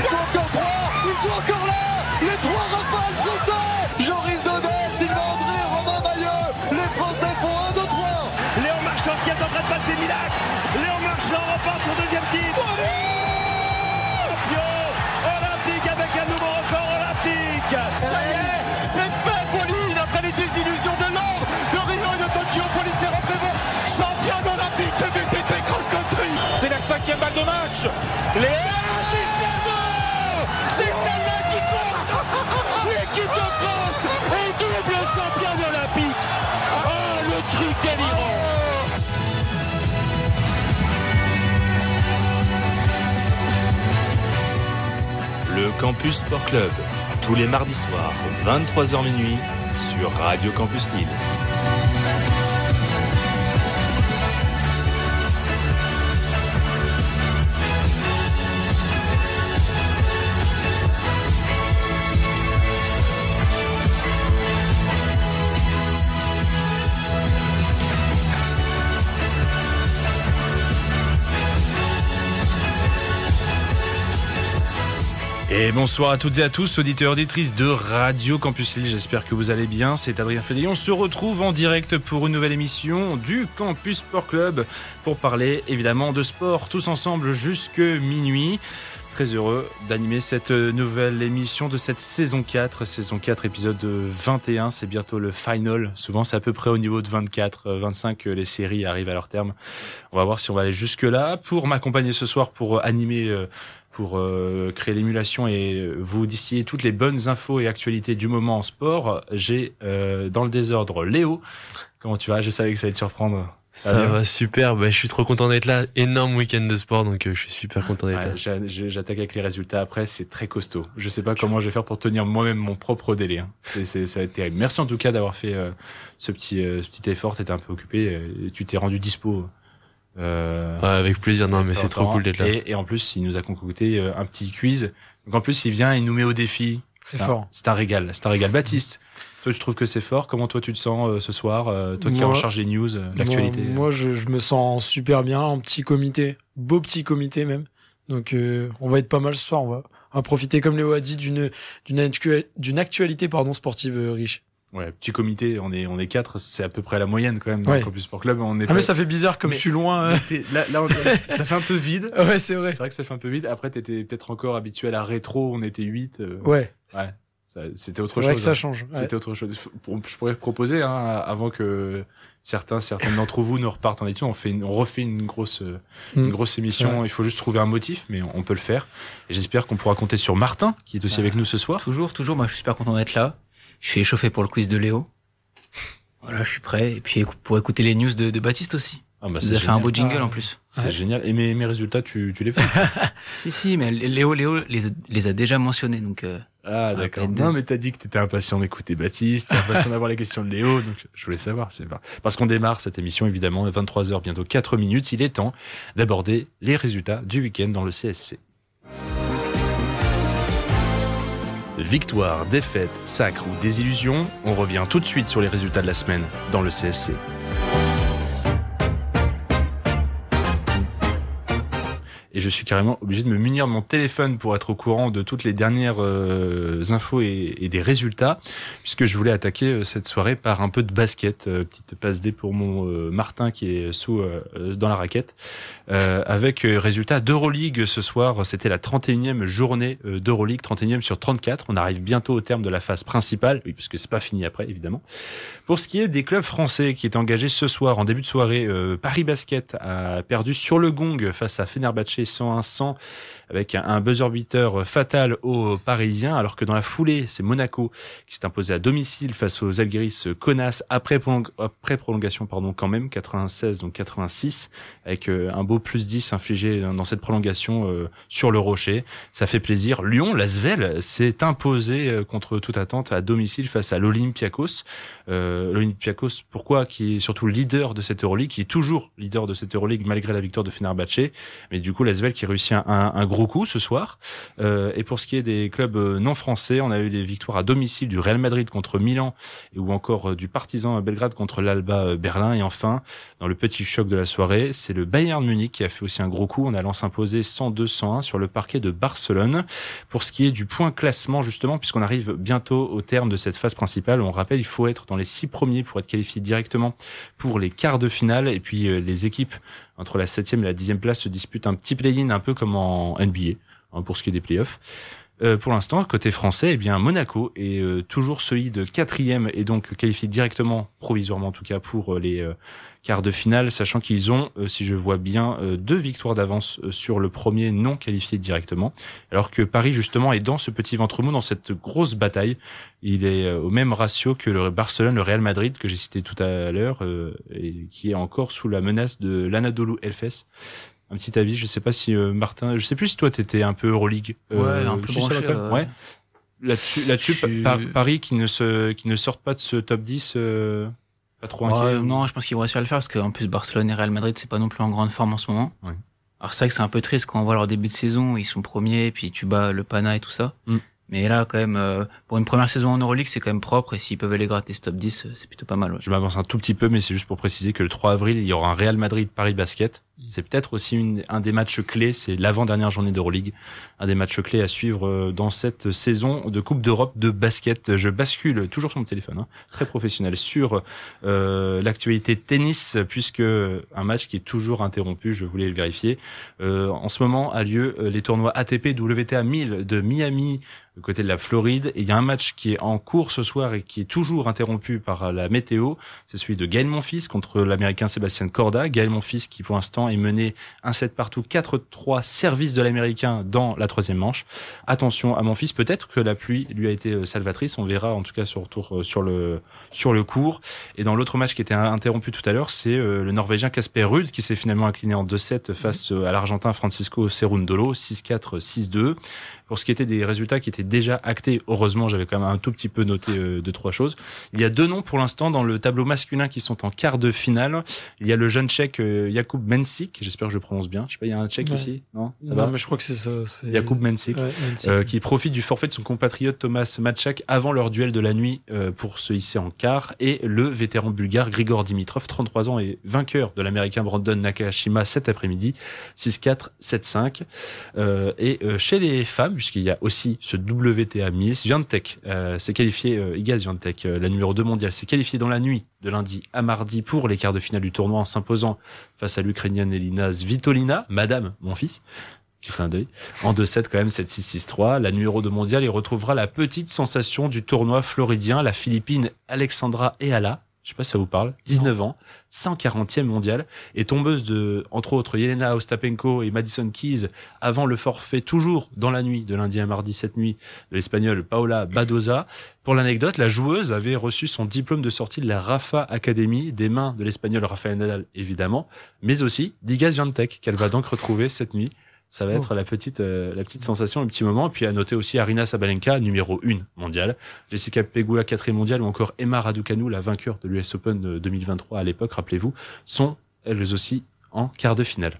Ils sont encore trois, ils sont encore là. Les trois rafales français. Joris Dodel, Sylvain André, Romain Maillot. Les Français font 1, 2, 3. Léon Marchand qui est en train de passer Milac. Léon Marchand remporte son deuxième titre. Champion olympique avec un nouveau record olympique. Ça y est, c'est fait, Pauline, après les désillusions de Londres, de Rio et de Tokyo. Pauline Ferrand-Prévot, championne olympique de VTT cross-country. C'est la 5e balle de match. C'est celle-là qui compte. L'équipe de France est double championne olympique. Oh, le truc délirant. Le Campus Sport Club, tous les mardis soirs, 23h minuit, sur Radio Campus Lille. Et bonsoir à toutes et à tous, auditeurs et auditrices de Radio Campus Lille. J'espère que vous allez bien. C'est Adrien Fédé. On se retrouve en direct pour une nouvelle émission du Campus Sport Club pour parler évidemment de sport tous ensemble jusque minuit. Très heureux d'animer cette nouvelle émission de cette saison 4, épisode 21. C'est bientôt le final. Souvent, c'est à peu près au niveau de 24, 25 que les séries arrivent à leur terme. On va voir si on va aller jusque là. Pour m'accompagner ce soir, pour animer, pour créer l'émulation et vous distiller toutes les bonnes infos et actualités du moment en sport, j'ai dans le désordre Léo. Comment tu vas? Je savais que ça allait te surprendre. Ça va super, je suis trop content d'être là. Énorme week-end de sport, donc je suis super content d'être là. J'attaque avec les résultats après, c'est très costaud. Je sais pas comment je vais faire pour tenir moi-même mon propre délai. Hein. Ça va être terrible. Merci en tout cas d'avoir fait ce petit effort. T'étais un peu occupé, tu t'es rendu dispo. Avec plaisir, non mais c'est trop cool d'être là. Et en plus, il nous a concocté un petit quiz. Donc en plus, il vient, il nous met au défi. C'est fort. C'est un régal. Baptiste, toi tu trouves que c'est fort? Comment toi tu te sens ce soir? Toi qui es en charge des news, l'actualité. Moi je me sens super bien en petit comité. Beau petit comité même. Donc on va être pas mal ce soir. On va profiter, comme Léo a dit, d'une actualité sportive riche. Ouais, petit comité, on est 4, c'est à peu près la moyenne quand même dans le Campus Sport Club. Mais ça fait bizarre comme je suis loin. Là, ça fait un peu vide. Ouais, c'est vrai. C'est vrai que ça fait un peu vide. Après, t'étais peut-être encore habitué à la rétro, on était 8. Ouais. C'était autre chose. C'est vrai que ça change. C'était autre chose. Je pourrais proposer, avant que certaines d'entre vous nous repartent en études, on refait une grosse émission. Il faut juste trouver un motif, mais on peut le faire. Et j'espère qu'on pourra compter sur Martin, qui est aussi avec nous ce soir. Toujours. Moi, je suis super content d'être là. Je suis échauffé pour le quiz de Léo. Voilà, je suis prêt. Et puis pour écouter les news de Baptiste aussi. Il nous a fait un beau jingle en plus. C'est génial. Et mes résultats, tu les fais? Si, mais Léo les a déjà mentionnés, donc. Ah d'accord. Non, mais t'as dit que t'étais impatient d'écouter Baptiste, t'es impatient d'avoir les questions de Léo, donc je voulais savoir. Parce qu'on démarre cette émission évidemment à 23h, bientôt 4 minutes. Il est temps d'aborder les résultats du week-end dans le CSC. Victoire, défaite, sacre ou désillusion, on revient tout de suite sur les résultats de la semaine dans le CSC. Et je suis carrément obligé de me munir de mon téléphone pour être au courant de toutes les dernières infos et des résultats, puisque je voulais attaquer cette soirée par un peu de basket. Petite passe D pour mon Martin qui est dans la raquette. Avec résultat d'Euroleague ce soir, c'était la 31e journée d'Euroleague, 31e sur 34. On arrive bientôt au terme de la phase principale, oui, parce que c'est pas fini après, évidemment. Pour ce qui est des clubs français qui étaient engagés ce soir, en début de soirée, Paris Basket a perdu sur le gong face à Fenerbahçe 101-100 avec un buzzer beater fatal aux Parisiens, alors que dans la foulée, c'est Monaco qui s'est imposé à domicile face aux Algiris Kaunas après prolongation, quand même, 96 donc 86, avec un beau plus 10 infligé dans cette prolongation sur le Rocher. Ça fait plaisir. Lyon, l'Asvel, s'est imposé contre toute attente à domicile face à l'Olympiakos. L'Olympiakos, pourquoi? Qui est surtout leader de cette Euroleague, qui est toujours leader de cette Euroleague malgré la victoire de Fenerbahçe. Mais du coup, l'Asvel qui réussit un gros gros coup ce soir. Et pour ce qui est des clubs non français, on a eu les victoires à domicile du Real Madrid contre Milan ou encore du Partizan Belgrade contre l'Alba Berlin. Et enfin, dans le petit choc de la soirée, c'est le Bayern Munich qui a fait aussi un gros coup en allant s'imposer 102-101 sur le parquet de Barcelone. Pour ce qui est du point classement, justement, puisqu'on arrive bientôt au terme de cette phase principale, on rappelle, il faut être dans les 6 premiers pour être qualifié directement pour les quarts de finale. Et puis les équipes entre la 7e et la 10e place se disputent un petit play-in un peu comme en NBA, pour ce qui est des playoffs. Pour l'instant, côté français, eh bien Monaco est toujours solide 4e et donc qualifié directement, provisoirement en tout cas, pour les quarts de finale, sachant qu'ils ont, si je vois bien, 2 victoires d'avance sur le premier non qualifié directement, alors que Paris justement est dans ce petit ventre mou, dans cette grosse bataille. Il est au même ratio que le Barcelone, le Real Madrid que j'ai cité tout à l'heure, et qui est encore sous la menace de l'Anadolu Efes. Un petit avis, je sais pas si Martin, je sais plus si toi t'étais un peu Euroleague. Un peu branché, ouais. Là-dessus, Paris qui ne sortent pas de ce top 10, pas trop inquiet. Non, je pense qu'ils vont réussir à le faire parce qu'en plus Barcelone et Real Madrid c'est pas non plus en grande forme en ce moment. Ouais. Alors c'est vrai que c'est un peu triste quand on voit leur début de saison, ils sont premiers, puis tu bats le Pana et tout ça. Mais là, quand même, pour une première saison en Euroleague, c'est quand même propre. Et s'ils peuvent aller gratter ce top 10, c'est plutôt pas mal. Ouais. Je m'avance un tout petit peu, mais c'est juste pour préciser que le 3 avril, il y aura un Real Madrid-Paris Basket. C'est peut-être aussi un des matchs clés. C'est l'avant-dernière journée d'Euroleague. Un des matchs clés à suivre dans cette saison de Coupe d'Europe de basket. Je bascule toujours sur mon téléphone, très professionnel, sur l'actualité tennis, puisque un match qui est toujours interrompu, je voulais le vérifier. En ce moment a lieu les tournois ATP WTA 1000 de Miami, du côté de la Floride, et il y a un match qui est en cours ce soir et qui est toujours interrompu par la météo. C'est celui de Gaël Monfils contre l'Américain Sébastien Corda. Gaël Monfils qui pour l'instant est mené 1-7 partout, 4-3 service de l'Américain dans la 3e manche. Attention à Monfils, peut-être que la pluie lui a été salvatrice, on verra en tout cas sur retour sur le court. Et dans l'autre match qui était interrompu tout à l'heure, c'est le Norvégien Casper Ruud qui s'est finalement incliné en 2-7 face à l'Argentin Francisco Cerundolo, 6-4, 6-2. Pour ce qui était des résultats qui étaient déjà actés, heureusement, j'avais quand même un tout petit peu noté 2-3 choses. Il y a 2 noms pour l'instant dans le tableau masculin qui sont en quart de finale. Il y a le jeune Tchèque Jakub Mensik, j'espère que je le prononce bien. Je sais pas, il y a un Tchèque ici, non? Ça va, mais je crois que c'est ça. Jakub Mensik, qui profite du forfait de son compatriote Thomas Matchak avant leur duel de la nuit pour se hisser en quart. Et le vétéran bulgare Grigor Dimitrov, 33 ans et vainqueur de l'Américain Brandon Nakashima cet après-midi, 6-4, 7-5. Et chez les femmes, puisqu'il y a aussi ce WTA 1000, Swiatek s'est qualifié, Iga Swiatek, la numéro 2 mondiale, s'est qualifiée dans la nuit de lundi à mardi pour les quarts de finale du tournoi en s'imposant face à l'Ukrainienne Elina Svitolina, Madame mon fils, petit clin d'œil, en 2-7 quand même, 7-6, 6-3. La numéro 2 mondiale, il retrouvera la petite sensation du tournoi floridien, la Philippine Alexandra Eala. Je sais pas si ça vous parle, 19 ans, 140e mondial, et tombeuse de, entre autres, Yelena Ostapenko et Madison Keys, avant le forfait toujours dans la nuit, de lundi à mardi, cette nuit, de l'Espagnole Paola Badoza. Pour l'anecdote, la joueuse avait reçu son diplôme de sortie de la Rafa Academy, des mains de l'Espagnol Rafael Nadal, évidemment, mais aussi d'Iga Swiatek, qu'elle va donc retrouver cette nuit. Ça va être la petite sensation, le petit moment. Et puis à noter aussi Arina Sabalenka, numéro 1 mondiale, Jessica Pegula, 4e mondiale, ou encore Emma Raducanu, la vainqueur de l'US Open 2023 à l'époque, rappelez-vous, sont elles aussi en quart de finale.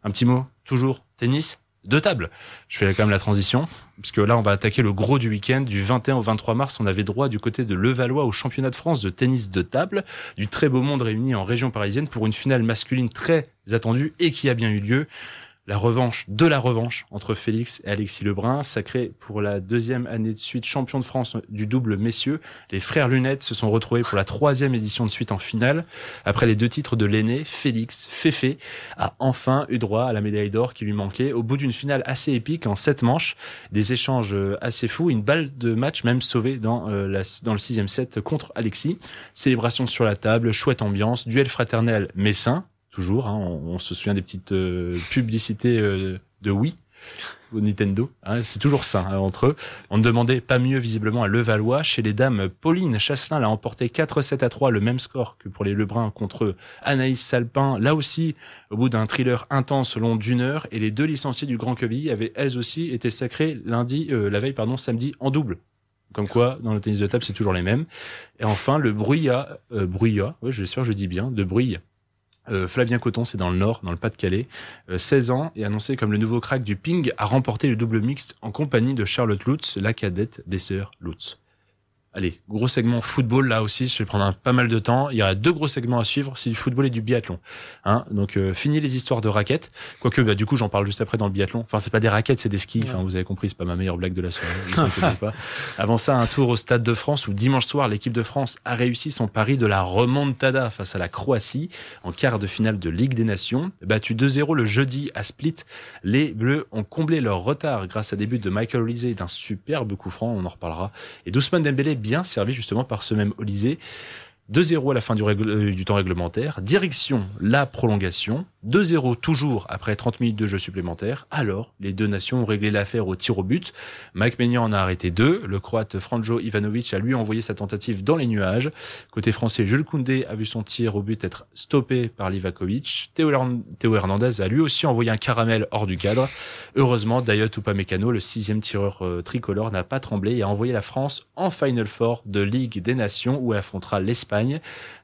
Un petit mot, toujours tennis de table. Je fais quand même la transition, puisque là on va attaquer le gros du week-end. Du 21 au 23 mars, on avait droit du côté de Levallois au championnat de France de tennis de table, du très beau monde réuni en région parisienne pour une finale masculine très attendue et qui a bien eu lieu. La revanche entre Félix et Alexis Lebrun, sacré pour la 2e année de suite champion de France du double messieurs. Les frères Lunettes se sont retrouvés pour la 3e édition de suite en finale. Après les 2 titres de l'aîné, Félix Féfé a enfin eu droit à la médaille d'or qui lui manquait au bout d'une finale assez épique en 7 manches, des échanges assez fous, une balle de match même sauvée dans le 6e set contre Alexis. Célébration sur la table, chouette ambiance, duel fraternel messin. Toujours, on se souvient des petites publicités de Wii au Nintendo, c'est toujours ça entre eux. On ne demandait pas mieux visiblement à Levallois. Chez les dames, Pauline Chasselin l'a emporté 4-7-3, le même score que pour les Lebrun contre Anaïs Salpin. Là aussi, au bout d'un thriller intense long d'1 heure, et les 2 licenciées du Grand Quevilly avaient elles aussi été sacrées samedi en double. Comme quoi, dans le tennis de table, c'est toujours les mêmes. Et enfin, le Bruyas, j'espère que je dis bien, de Bruyas, Flavien Coton, c'est dans le Nord, dans le Pas-de-Calais, 16 ans, et annoncé comme le nouveau crack du ping, a remporté le double mixte en compagnie de Charlotte Lutz, la cadette des sœurs Lutz. Allez, gros segment football là aussi, je vais prendre pas mal de temps. Il y a 2 gros segments à suivre, c'est du football et du biathlon. Donc fini les histoires de raquettes, quoique du coup j'en parle juste après dans le biathlon. Enfin c'est pas des raquettes, c'est des skis. Enfin vous avez compris, c'est pas ma meilleure blague de la soirée. Ne vous inquiétez pas. Avant ça, un tour au Stade de France où dimanche soir l'équipe de France a réussi son pari de la remontada face à la Croatie en quart de finale de Ligue des Nations. Battu 2-0 le jeudi à Split, les Bleus ont comblé leur retard grâce à des buts de Michael Olise et d'un superbe coup franc, on en reparlera. Et Ousmane Dembélé bien servi justement par ce même Olise. 2-0 à la fin du temps réglementaire. Direction la prolongation. 2-0 toujours après 30 minutes de jeu supplémentaire. Alors, les 2 nations ont réglé l'affaire au tir au but. Mike Maignan en a arrêté 2. Le Croate Franjo Ivanovic a lui envoyé sa tentative dans les nuages. Côté français, Jules Koundé a vu son tir au but être stoppé par Livakovic. Théo Hernandez a lui aussi envoyé un caramel hors du cadre. Heureusement, Dayot Upamecano, le 6e tireur tricolore, n'a pas tremblé et a envoyé la France en Final Four de Ligue des Nations où elle affrontera l'Espagne.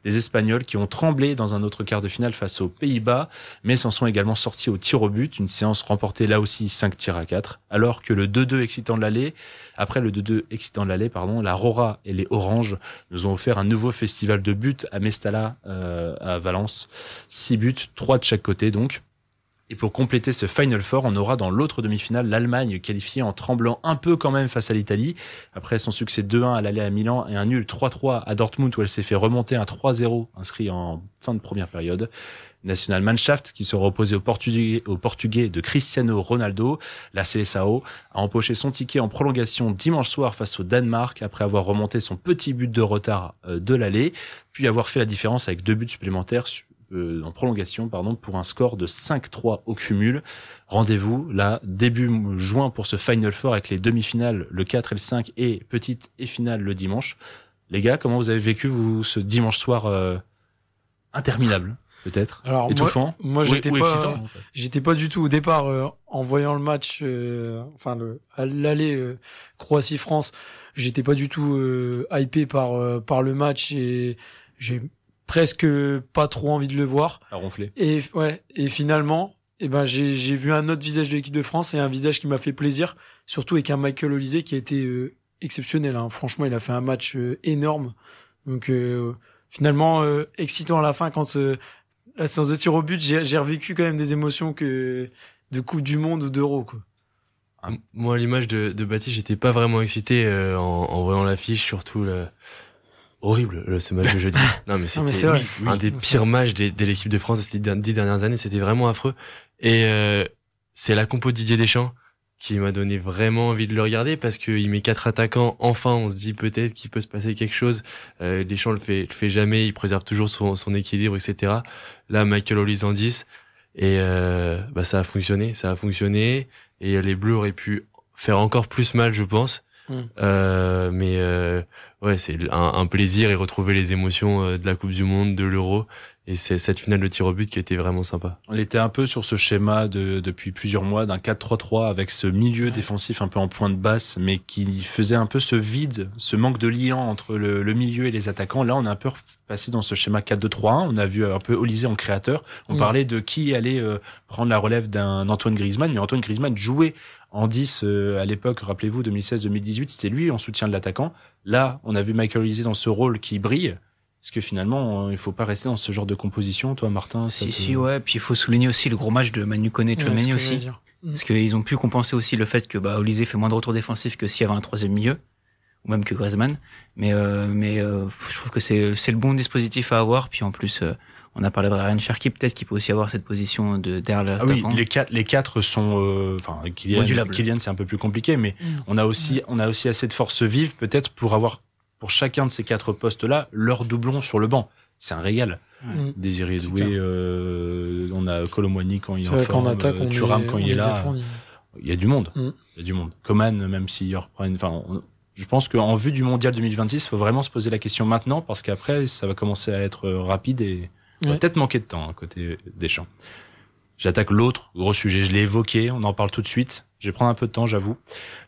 Des Espagnols qui ont tremblé dans un autre quart de finale face aux Pays-Bas, mais s'en sont également sortis au tir au but, une séance remportée là aussi 5-4, alors que le 2-2 excitant de l'aller, la Rora et les Oranges nous ont offert un nouveau festival de buts à Mestalla, à Valence. 6 buts, 3 de chaque côté donc. Et pour compléter ce Final Four, on aura dans l'autre demi-finale l'Allemagne qualifiée en tremblant un peu quand même face à l'Italie. Après son succès 2-1 à l'aller à Milan et un nul 3-3 à Dortmund où elle s'est fait remonter un 3-0 inscrit en fin de première période. Nationalmannschaft qui sera opposé au Portugais de Cristiano Ronaldo. La Seleção a empoché son ticket en prolongation dimanche soir face au Danemark après avoir remonté son petit but de retard de l'aller, puis avoir fait la différence avec 2 buts supplémentaires en prolongation, pour un score de 5-3 au cumul. Rendez-vous là, début juin pour ce Final Four avec les demi-finales le 4 et le 5 et petite et finale le dimanche. Les gars, comment vous avez vécu ce dimanche soir interminable peut-être? Alors étouffant, moi excitant, en fait. J'étais pas du tout au départ en voyant le match, à l'aller Croatie-France, j'étais pas du tout hypé par le match et j'ai presque pas trop envie de le voir. À ronfler. Et finalement, j'ai vu un autre visage de l'équipe de France et un visage qui m'a fait plaisir, surtout avec un Michael Olise qui a été exceptionnel. Franchement, il a fait un match énorme. Donc finalement, excitant à la fin quand la séance de tir au but, j'ai revécu quand même des émotions que de Coupe du Monde ou d'Euro, quoi. Moi, à l'image de Baptiste, j'étais pas vraiment excité en voyant l'affiche, surtout horrible ce match de jeudi. Non mais c'était un des pires matchs de l'équipe de France ces 10 dernières années, c'était vraiment affreux. Et c'est la compo de Didier Deschamps qui m'a donné vraiment envie de le regarder parce qu'il met 4 attaquants. Enfin, on se dit peut-être qu'il peut se passer quelque chose. Deschamps le fait jamais, il préserve toujours son équilibre, etc. Là, Michael Olise en 10 et ça a fonctionné et les Bleus auraient pu faire encore plus mal, je pense. C'est un plaisir et retrouver les émotions de la Coupe du Monde, de l'Euro, et c'est cette finale de tir au but qui était vraiment sympa. On était un peu sur ce schéma depuis plusieurs mois d'un 4-3-3 avec ce milieu défensif un peu en pointe basse, mais qui faisait un peu ce vide, ce manque de lien entre le milieu et les attaquants. Là, on est un peu passé dans ce schéma 4-2-3-1. On a vu un peu Olise en créateur. On parlait de qui allait prendre la relève d'un Antoine Griezmann, mais Antoine Griezmann jouait en 10 à l'époque, rappelez-vous, 2016-2018, c'était lui en soutien de l'attaquant. Là, on a vu Michael Olise dans ce rôle qui brille. Parce que finalement, il faut pas rester dans ce genre de composition, toi, Martin. Si, ouais. Puis il faut souligner aussi le gros match de Manu Koné, Tchouaméni aussi. Parce qu'ils ont pu compenser aussi le fait que Olise fait moins de retours défensifs que s'il y avait un troisième milieu, ou même que Griezmann. Mais je trouve que c'est le bon dispositif à avoir. Puis en plus, on a parlé de Ryan Cherki, peut-être qu'il peut aussi avoir cette position derrière l'attaquant. Oui, les quatre sont, Kylian, c'est un peu plus compliqué, mais on a aussi assez de force vive, peut-être, pour avoir, pour chacun de ces 4 postes-là, leur doublon sur le banc. C'est un régal. Désiré Doué, on a Colomboigny quand il est en forme, Thuram quand il est là. Il y a du monde. Il y a du monde. Coman, même s'il reprend je pense qu'en vue du mondial 2026, il faut vraiment se poser la question maintenant, parce qu'après, ça va commencer à être rapide et on va peut-être manquer de temps, côté Deschamps. J'attaque l'autre gros sujet, je l'ai évoqué, on en parle tout de suite. Je vais prendre un peu de temps, j'avoue.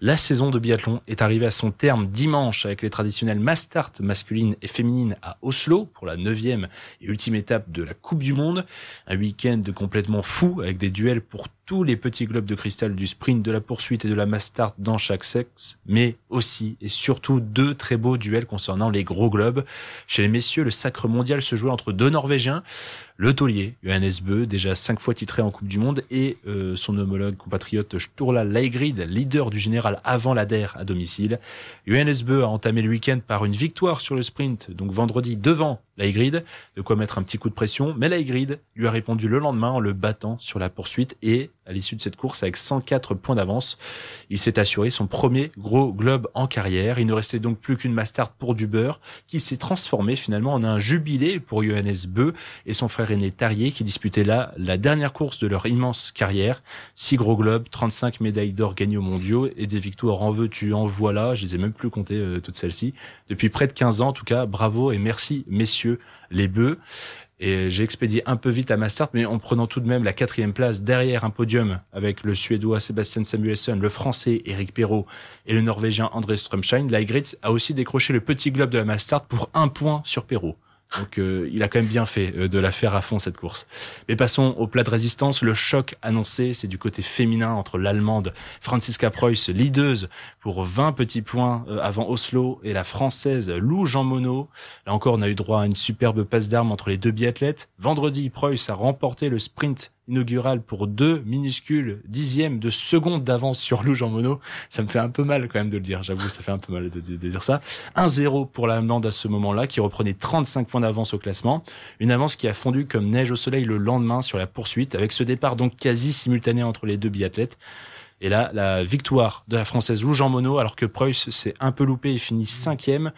La saison de biathlon est arrivée à son terme dimanche avec les traditionnelles mass start masculines et féminines à Oslo pour la 9e et ultime étape de la Coupe du Monde. Un week-end complètement fou avec des duels pour tous les petits globes de cristal du sprint, de la poursuite et de la mass start dans chaque sexe, mais aussi et surtout 2 très beaux duels concernant les gros globes. Chez les messieurs, le sacre mondial se jouait entre 2 Norvégiens, le taulier Johannes Bø, déjà 5 fois titré en Coupe du Monde, et son homologue compatriote Sturla Leigrid, leader du général avant l'Ader à domicile. Johannes Bø a entamé le week-end par une victoire sur le sprint, donc vendredi devant Leigrid, de quoi mettre un petit coup de pression, mais Leigrid lui a répondu le lendemain en le battant sur la poursuite et, à l'issue de cette course, avec 104 points d'avance, il s'est assuré son premier gros globe en carrière. Il ne restait donc plus qu'une mass start pour du beurre, qui s'est transformé finalement en un jubilé pour Johannes Bø et son frère aîné Tarjei, qui disputaient là la dernière course de leur immense carrière. 6 gros globes, 35 médailles d'or gagnées aux mondiaux et des victoires en veux-tu, en voilà, je les ai même plus comptées toutes celles-ci. Depuis près de 15 ans en tout cas, bravo et merci messieurs les Bø. Et j'ai expédié un peu vite à ma start, mais en prenant tout de même la 4e place derrière un podium avec le Suédois Sebastian Samuelsson, le Français Eric Perrault et le Norvégien André Strømschein. Leigrid a aussi décroché le petit globe de la mass start pour 1 point sur Perrault. Donc il a quand même bien fait de la faire à fond cette course. Mais passons au plat de résistance. Le choc annoncé, c'est du côté féminin entre l'Allemande Franziska Preuss, leaduse pour 20 petits points avant Oslo, et la Française Lou Jean Monod. Là encore, on a eu droit à une superbe passe d'armes entre les 2 biathlètes. Vendredi, Preuss a remporté le sprint inaugural pour 2 minuscules dixièmes de seconde d'avance sur Lou Jean Monod. Ça me fait un peu mal quand même de le dire, j'avoue, ça fait un peu mal de dire ça. 1-0 pour l'Allemande à ce moment-là, qui reprenait 35 points d'avance au classement. Une avance qui a fondu comme neige au soleil le lendemain sur la poursuite, avec ce départ donc quasi simultané entre les 2 biathlètes. Et là, la victoire de la Française Lou Jean Monod, alors que Preuss s'est un peu loupé et finit 5e.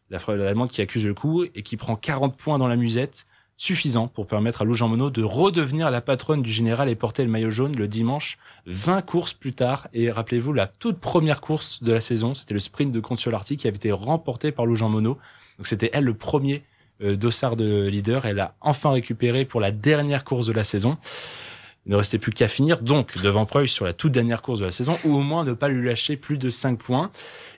L'Allemande qui accuse le coup et qui prend 40 points dans la musette, suffisant pour permettre à Lou Jean Monod de redevenir la patronne du général et porter le maillot jaune le dimanche, 20 courses plus tard. Et rappelez-vous, la toute première course de la saison, c'était le sprint de Comtes-sur-Larty qui avait été remporté par Lou Jean Monod. Donc c'était elle le premier dossard de leader. Elle a enfin récupéré pour la dernière course de la saison. Il ne restait plus qu'à finir, donc, devant Preuss sur la toute dernière course de la saison, ou au moins ne pas lui lâcher plus de 5 points.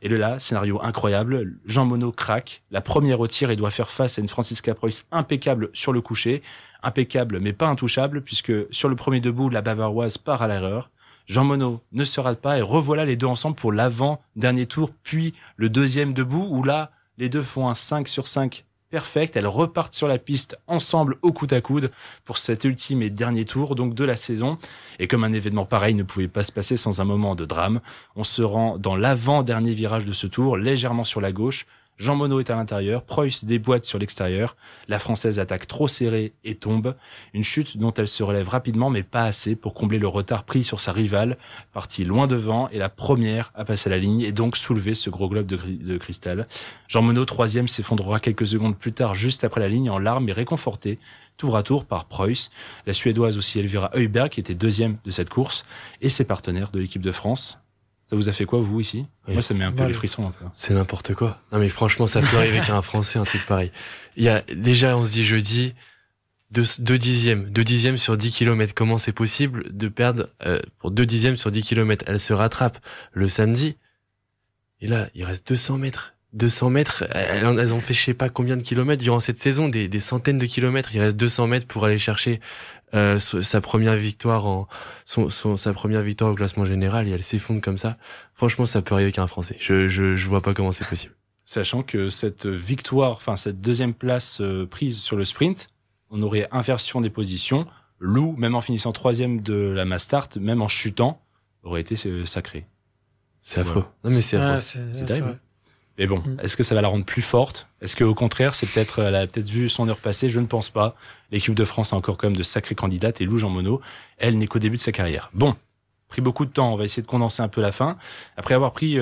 Et là, scénario incroyable, Jean Monod craque, la première au tir et doit faire face à une Franziska Preuss impeccable sur le coucher. Impeccable, mais pas intouchable, puisque sur le premier debout, la Bavaroise part à l'erreur. Jean Monod ne se rate pas et revoilà les deux ensemble pour l'avant-dernier tour, puis le deuxième debout, où là, les deux font un 5 sur 5 perfect. Elles repartent sur la piste ensemble au coude à coude pour cet ultime et dernier tour donc de la saison. Et comme un événement pareil ne pouvait pas se passer sans un moment de drame, on se rend dans l'avant-dernier virage de ce tour, légèrement sur la gauche. Jean Monod est à l'intérieur, Preuss déboîte sur l'extérieur, la Française attaque trop serrée et tombe. Une chute dont elle se relève rapidement, mais pas assez pour combler le retard pris sur sa rivale, partie loin devant et la première à passer la ligne et donc soulever ce gros globe de cristal. Jean Monod, 3e, s'effondrera quelques secondes plus tard, juste après la ligne, en larmes et réconforté, tour à tour par Preuss. La Suédoise aussi Elvira Höjberg, qui était 2e de cette course, et ses partenaires de l'équipe de France. Ça vous a fait quoi, vous, ici? Oui. Moi, ça me met un peu les frissons, un peu. C'est n'importe quoi. Non, mais franchement, ça peut arriver qu'à un Français, un truc pareil. Il y a, déjà, on se dit jeudi, 2 dixièmes sur 10 km. Comment c'est possible de perdre, pour 2 dixièmes sur 10 km? Elle se rattrape le samedi. Et là, il reste 200 mètres. 200 mètres, elles ont fait je sais pas combien de kilomètres durant cette saison, des centaines de kilomètres. Il reste 200 mètres pour aller chercher sa première victoire sa première victoire au classement général, et elle s'effondre comme ça. Franchement, ça peut arriver qu'à un Français. Je vois pas comment c'est possible. Sachant que cette victoire, enfin cette deuxième place prise sur le sprint, on aurait inversion des positions. Lou, même en finissant 3e de la mass start, même en chutant, aurait été sacré. C'est affreux. Non mais c'est affreux. C'est terrible. Mais bon, est-ce que ça va la rendre plus forte? Est-ce qu'au contraire, elle a peut-être vu son heure passer? Je ne pense pas. L'équipe de France a encore quand même de sacrées candidates, et Lou Jean Monod, elle n'est qu'au début de sa carrière. Bon, pris beaucoup de temps, on va essayer de condenser un peu la fin. Après avoir pris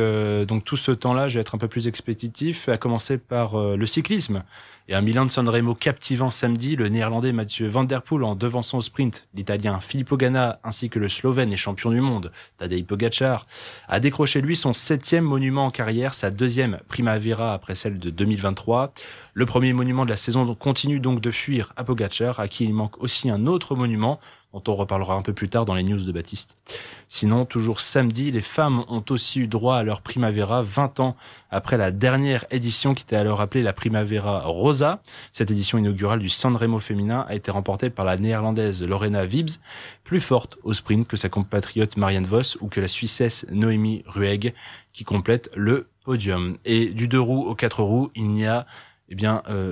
donc tout ce temps-là, je vais être un peu plus expéditif, à commencer par le cyclisme. Et un Milan-San Remo captivant samedi, le Néerlandais Mathieu Van Der Poel en devançant au sprint l'Italien Filippo Ganna ainsi que le Slovène et champion du monde Tadej Pogačar a décroché lui son 7e monument en carrière, sa 2e Primavera après celle de 2023. Le premier monument de la saison continue donc de fuir à Pogačar, à qui il manque aussi un autre monument, dont on reparlera un peu plus tard dans les news de Baptiste. Sinon, toujours samedi, les femmes ont aussi eu droit à leur Primavera 20 ans après la dernière édition qui était alors appelée la Primavera Rosa. Cette édition inaugurale du Sanremo féminin a été remportée par la néerlandaise Lorena Wiebes, plus forte au sprint que sa compatriote Marianne Vos ou que la Suissesse Noémie Ruegg, qui complète le podium. Et du 2 roues au 4 roues, il n'y a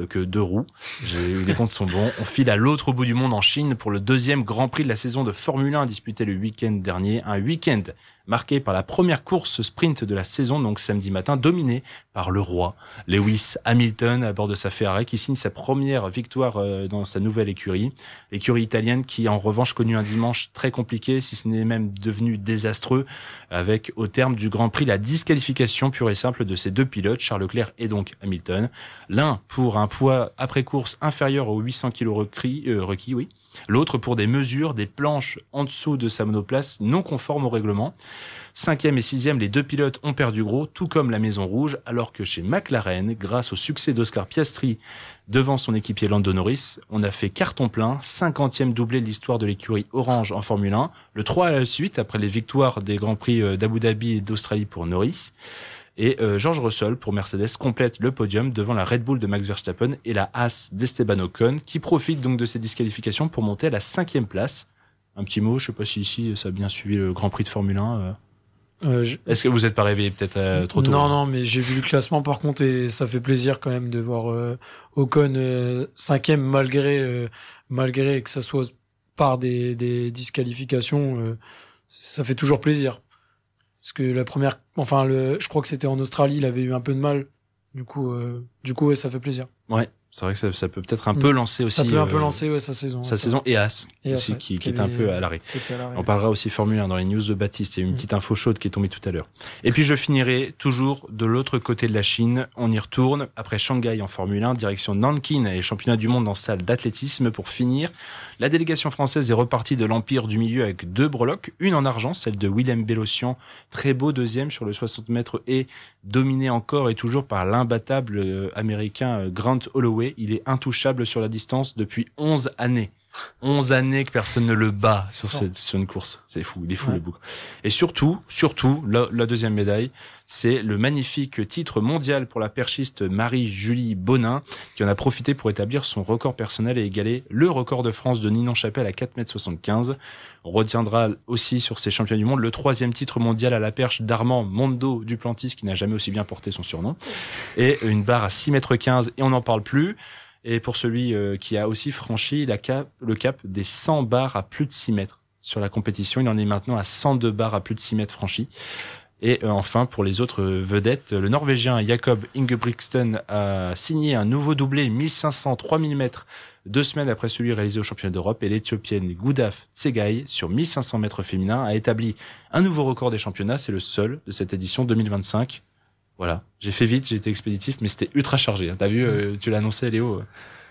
que 2 roues. Les comptes sont bons. On file à l'autre bout du monde en Chine pour le deuxième Grand Prix de la saison de Formule 1 disputé le week-end dernier. Un week-end marqué par la première course sprint de la saison, donc samedi matin, dominé par le roi Lewis Hamilton à bord de sa Ferrari qui signe sa première victoire dans sa nouvelle écurie. L'écurie italienne qui en revanche connu un dimanche très compliqué, si ce n'est même devenu désastreux, avec au terme du Grand Prix la disqualification pure et simple de ses 2 pilotes, Charles Leclerc et donc Hamilton. L'un pour un poids après course inférieur aux 800 kg requis, oui. L'autre pour des mesures, des planches en dessous de sa monoplace non conformes au règlement. 5e et 6e, les 2 pilotes ont perdu gros, tout comme la Maison Rouge, alors que chez McLaren, grâce au succès d'Oscar Piastri devant son équipier Lando Norris, on a fait carton plein, 50e doublé de l'histoire de l'écurie Orange en Formule 1, le 3 à la suite après les victoires des Grands Prix d'Abu Dhabi et d'Australie pour Norris. Et George Russell pour Mercedes complète le podium devant la Red Bull de Max Verstappen et la Haas d'Esteban Ocon, qui profite donc de ces disqualifications pour monter à la 5e place. Un petit mot, je sais pas si ici ça a bien suivi le Grand Prix de Formule 1. Est-ce que vous n'êtes pas réveillé peut-être trop tôt? Non, mais j'ai vu le classement par contre et ça fait plaisir quand même de voir Ocon 5e malgré que ça soit par des disqualifications. Ça fait toujours plaisir. Parce que je crois que c'était en Australie, il avait eu un peu de mal. Du coup, ouais, ça fait plaisir. Ouais, c'est vrai que ça peut peut-être un peu lancer aussi. Ça peut un peu lancer, sa saison. Sa saison et As aussi, ouais, qui était un peu à l'arrêt. On parlera aussi Formule 1 dans les news de Baptiste. Il y a une petite info chaude qui est tombée tout à l'heure. Et puis je finirai toujours de l'autre côté de la Chine. On y retourne après Shanghai en Formule 1, direction Nankin et championnat du monde en salle d'athlétisme pour finir. La délégation française est repartie de l'Empire du Milieu avec 2 breloques, une en argent, celle de Willem Bellossian, très beau deuxième sur le 60 mètres et dominé encore et toujours par l'imbattable américain Grant Holloway. Il est intouchable sur la distance depuis 11 années. 11 années que personne ne le bat sur une course. C'est fou, il est fou, ouais. Le bouc. Et surtout, la deuxième médaille, c'est le magnifique titre mondial pour la perchiste Marie-Julie Bonin, qui en a profité pour établir son record personnel et égaler le record de France de Ninon Chapelle à 4,75 m. On retiendra aussi sur ces championnats du monde le 3e titre mondial à la perche d'Armand Mondo Duplantis, qui n'a jamais aussi bien porté son surnom, et une barre à 6,15 m et on n'en parle plus. Et pour celui qui a aussi franchi le cap des 100 barres à plus de 6 mètres sur la compétition, il en est maintenant à 102 barres à plus de 6 mètres franchis. Et enfin, pour les autres vedettes, le Norvégien Jakob Ingebrigtsen a signé un nouveau doublé 1500-3000 mètres 2 semaines après celui réalisé au championnat d'Europe, et l'Éthiopienne Goudaf Tsegaï sur 1500 mètres féminins a établi un nouveau record des championnats. C'est le seul de cette édition 2025. Voilà, j'ai fait vite, j'ai été expéditif, mais c'était ultra chargé. T'as vu, tu l'as annoncé, Léo,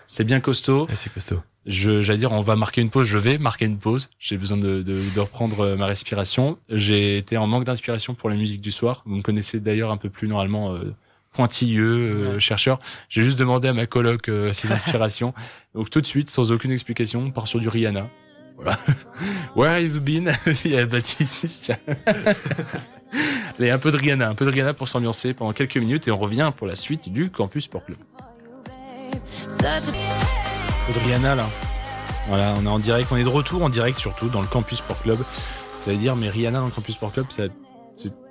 c'est bien costaud. Ouais, c'est costaud. J'allais dire, on va marquer une pause, je vais marquer une pause. J'ai besoin de reprendre ma respiration. J'ai été en manque d'inspiration pour la musique du soir. Vous me connaissez d'ailleurs un peu plus normalement pointilleux, chercheur. J'ai juste demandé à ma coloc ses inspirations. Donc tout de suite, sans aucune explication, on part sur du Rihanna. Voilà. Where have you been? Il y a Baptiste, tiens. Allez, un peu de Rihanna pour s'ambiancer pendant quelques minutes et on revient pour la suite du Campus Sport Club. Un peu de Rihanna là. Voilà, on est en direct, on est de retour en direct surtout dans le Campus Sport Club. Vous allez dire, mais Rihanna dans le Campus Sport Club, c'est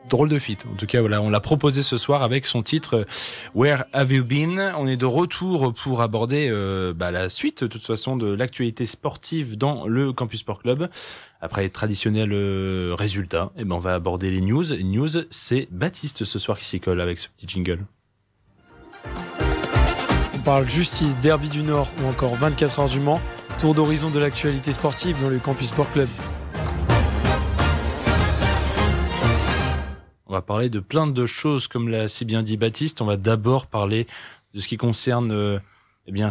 drôle de feat. En tout cas, voilà, on l'a proposé ce soir avec son titre Where Have You Been. On est de retour pour aborder la suite, de toute façon, de l'actualité sportive dans le Campus Sport Club. Après les traditionnels résultats, on va aborder les news. Les news, c'est Baptiste ce soir qui s'y colle avec ce petit jingle. On parle justice, derby du Nord ou encore 24 heures du Mans. Tour d'horizon de l'actualité sportive dans le Campus Sport Club. On va parler de plein de choses, comme l'a si bien dit Baptiste. On va d'abord parler de ce qui concerne,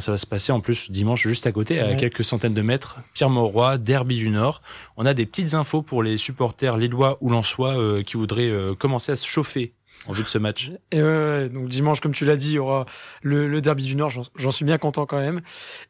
ça va se passer en plus dimanche juste à côté, à quelques centaines de mètres, Pierre-Mauroy, derby du Nord. On a des petites infos pour les supporters lillois ou lensois qui voudraient commencer à se chauffer en vue de ce match. Et donc dimanche, comme tu l'as dit, il y aura le derby du Nord. J'en suis bien content quand même.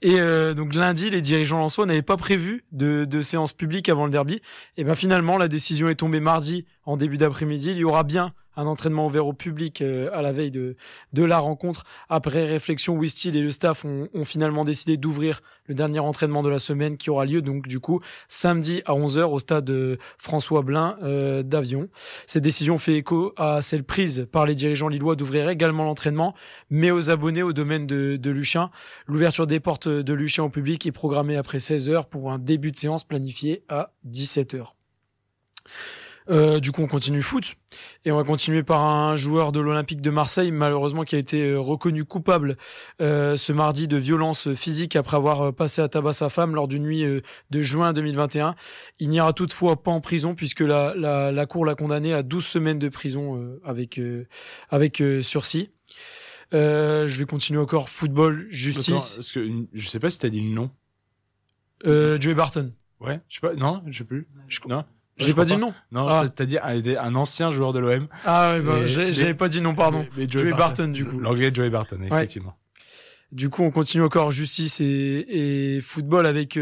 Et donc lundi, les dirigeants lensois n'avaient pas prévu de séance publique avant le derby. Et ben finalement, la décision est tombée mardi en début d'après-midi. Il y aura bien un entraînement ouvert au public à la veille de la rencontre. Après réflexion, Wistil et le staff ont finalement décidé d'ouvrir le dernier entraînement de la semaine qui aura lieu donc du coup samedi à 11h au stade François Blin d'Avion. Cette décision fait écho à celle prise par les dirigeants lillois d'ouvrir également l'entraînement, mais aux abonnés au domaine de Luchin. L'ouverture des portes de Luchin au public est programmée après 16h pour un début de séance planifié à 17h. Du coup, on continue foot et on va continuer par un joueur de l'Olympique de Marseille, malheureusement qui a été reconnu coupable ce mardi de violence physique après avoir passé à tabac sa femme lors d'une nuit de juin 2021. Il n'ira toutefois pas en prison puisque la cour l'a condamné à 12 semaines de prison avec sursis. Je vais continuer encore football, justice. Attends, parce que je sais pas si t'as dit le nom. Joey Barton. Ouais, je sais pas. Non, je sais plus. Non. J'ai pas dit non. Non, t'as dit un ancien joueur de l'OM. Ah ouais, j'avais pas dit non, pardon. Mais Joey Barton, du coup. L'anglais Joey Barton, effectivement. Ouais. Du coup, on continue encore justice et football avec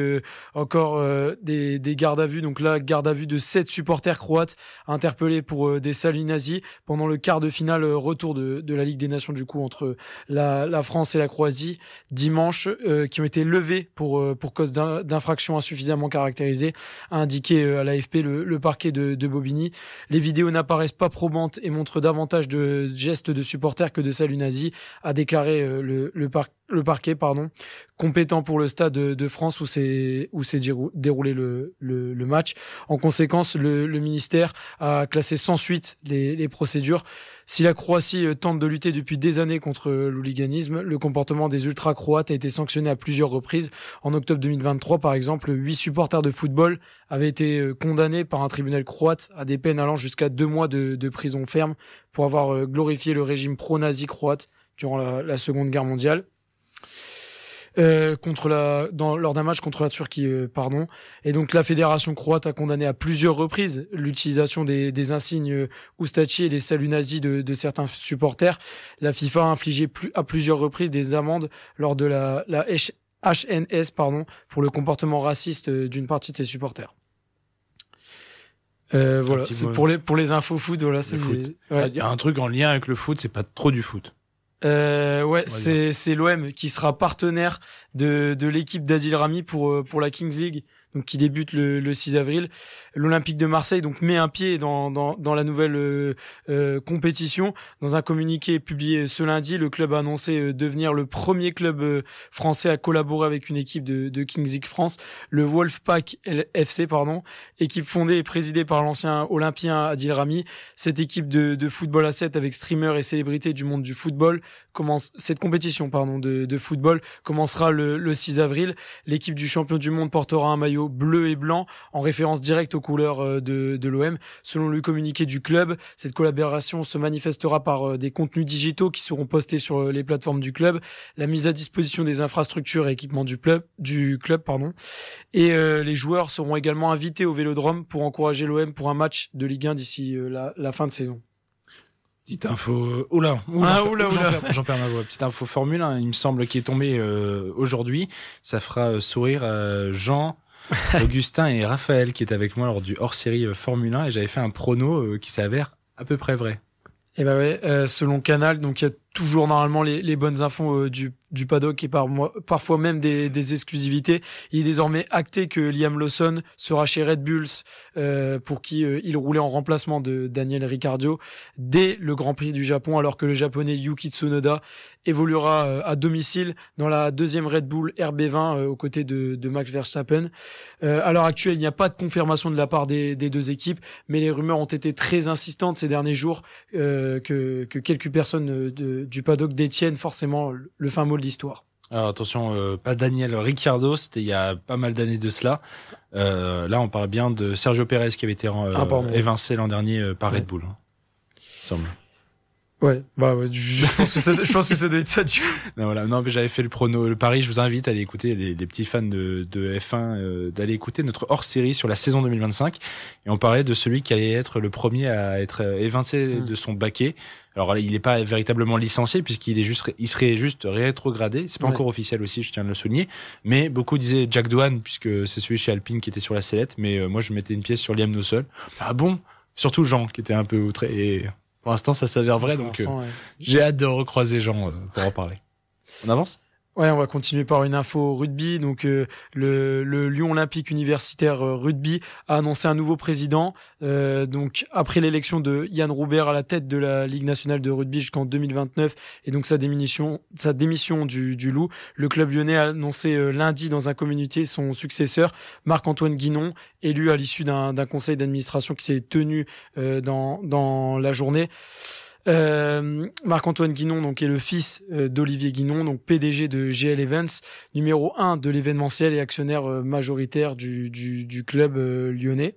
encore des gardes à vue. Donc là, garde à vue de 7 supporters croates interpellés pour des saluts nazis pendant le quart de finale retour de la Ligue des Nations du coup entre la France et la Croatie dimanche, qui ont été levés pour cause d'infractions insuffisamment caractérisées, a indiqué à l'AFP le parquet de Bobigny. Les vidéos n'apparaissent pas probantes et montrent davantage de gestes de supporters que de saluts nazis, a déclaré le parquet, compétent pour le Stade de France où s'est déroulé le match. En conséquence, le ministère a classé sans suite les procédures. Si la Croatie tente de lutter depuis des années contre l'hooliganisme, le comportement des ultra-croates a été sanctionné à plusieurs reprises. En octobre 2023, par exemple, 8 supporters de football avaient été condamnés par un tribunal croate à des peines allant jusqu'à 2 mois de prison ferme pour avoir glorifié le régime pro-nazi croate durant la Seconde Guerre mondiale. Lors d'un match contre la Turquie, Et donc la fédération croate a condamné à plusieurs reprises l'utilisation des insignes Ustachi et les saluts nazis de certains supporters. La FIFA a infligé à plusieurs reprises des amendes lors de la HNS, pour le comportement raciste d'une partie de ses supporters. Voilà, c'est pour les infos foot. Voilà, c'est foot. Ouais. Il y a un truc en lien avec le foot, c'est pas trop du foot. C'est l'OM qui sera partenaire de l'équipe d'Adil Rami pour la Kings League, donc qui débute le 6 avril. L'Olympique de Marseille donc met un pied dans la nouvelle compétition. Dans un communiqué publié ce lundi, le club a annoncé devenir le premier club français à collaborer avec une équipe de Kings League France, le Wolfpack FC, équipe fondée et présidée par l'ancien olympien Adil Rami. Cette équipe de football à 7 avec streamers et célébrités du monde du football cette compétition de football commencera le 6 avril. L'équipe du champion du monde portera un maillot bleu et blanc en référence directe aux couleurs de l'OM. Selon le communiqué du club, cette collaboration se manifestera par des contenus digitaux qui seront postés sur les plateformes du club, la mise à disposition des infrastructures et équipements du club, et les joueurs seront également invités au Vélodrome pour encourager l'OM pour un match de Ligue 1 d'ici la fin de saison. Petite info, j'en perds ma voix. Petite info Formule 1, il me semble, qui est tombée aujourd'hui. Ça fera sourire Jean, Augustin et Raphaël qui étaient avec moi lors du hors-série Formule 1 et j'avais fait un prono qui s'avère à peu près vrai. Et selon Canal, donc il y a toujours normalement les bonnes infos du paddock et parfois même des exclusivités. Il est désormais acté que Liam Lawson sera chez Red Bulls, pour qui il roulait en remplacement de Daniel Ricciardo dès le Grand Prix du Japon, alors que le japonais Yuki Tsunoda évoluera à domicile dans la deuxième Red Bull RB20 aux côtés de Max Verstappen. À l'heure actuelle, il n'y a pas de confirmation de la part des deux équipes, mais les rumeurs ont été très insistantes ces derniers jours que quelques personnes du paddock détiennent forcément le fin mot de l'histoire. Alors attention, pas Daniel Ricciardo, c'était il y a pas mal d'années de cela. Là, on parle bien de Sergio Pérez qui avait été évincé l'an dernier par Red Bull, semble. Ouais, je pense que ça doit être ça. Non, voilà. Non, mais j'avais fait le pari. Je vous invite à aller écouter les petits fans de F1, d'aller écouter notre hors-série sur la saison 2025. Et on parlait de celui qui allait être le premier à être évincé de son baquet. Alors, il n'est pas véritablement licencié il serait juste rétrogradé. C'est pas encore officiel aussi, je tiens à le souligner. Mais beaucoup disaient Jack Doohan, puisque c'est celui chez Alpine qui était sur la sellette. Mais moi, je mettais une pièce sur Liam Lawson. Ah bon? Surtout Jean, qui était un peu outré. Et pour l'instant, ça s'avère vrai, donc j'ai hâte de recroiser Jean pour en parler. On avance ? Ouais, on va continuer par une info rugby. Donc le Lyon Olympique Universitaire Rugby a annoncé un nouveau président. Donc après l'élection de Yann Roubert à la tête de la Ligue nationale de rugby jusqu'en 2029 et donc sa démission du Loup, le club lyonnais a annoncé lundi dans un communiqué son successeur Marc-Antoine Guinon, élu à l'issue d'un conseil d'administration qui s'est tenu dans la journée. Marc-Antoine Guinon donc est le fils d'Olivier Guinon, donc PDG de GL Events, numéro 1 de l'événementiel et actionnaire majoritaire du club lyonnais.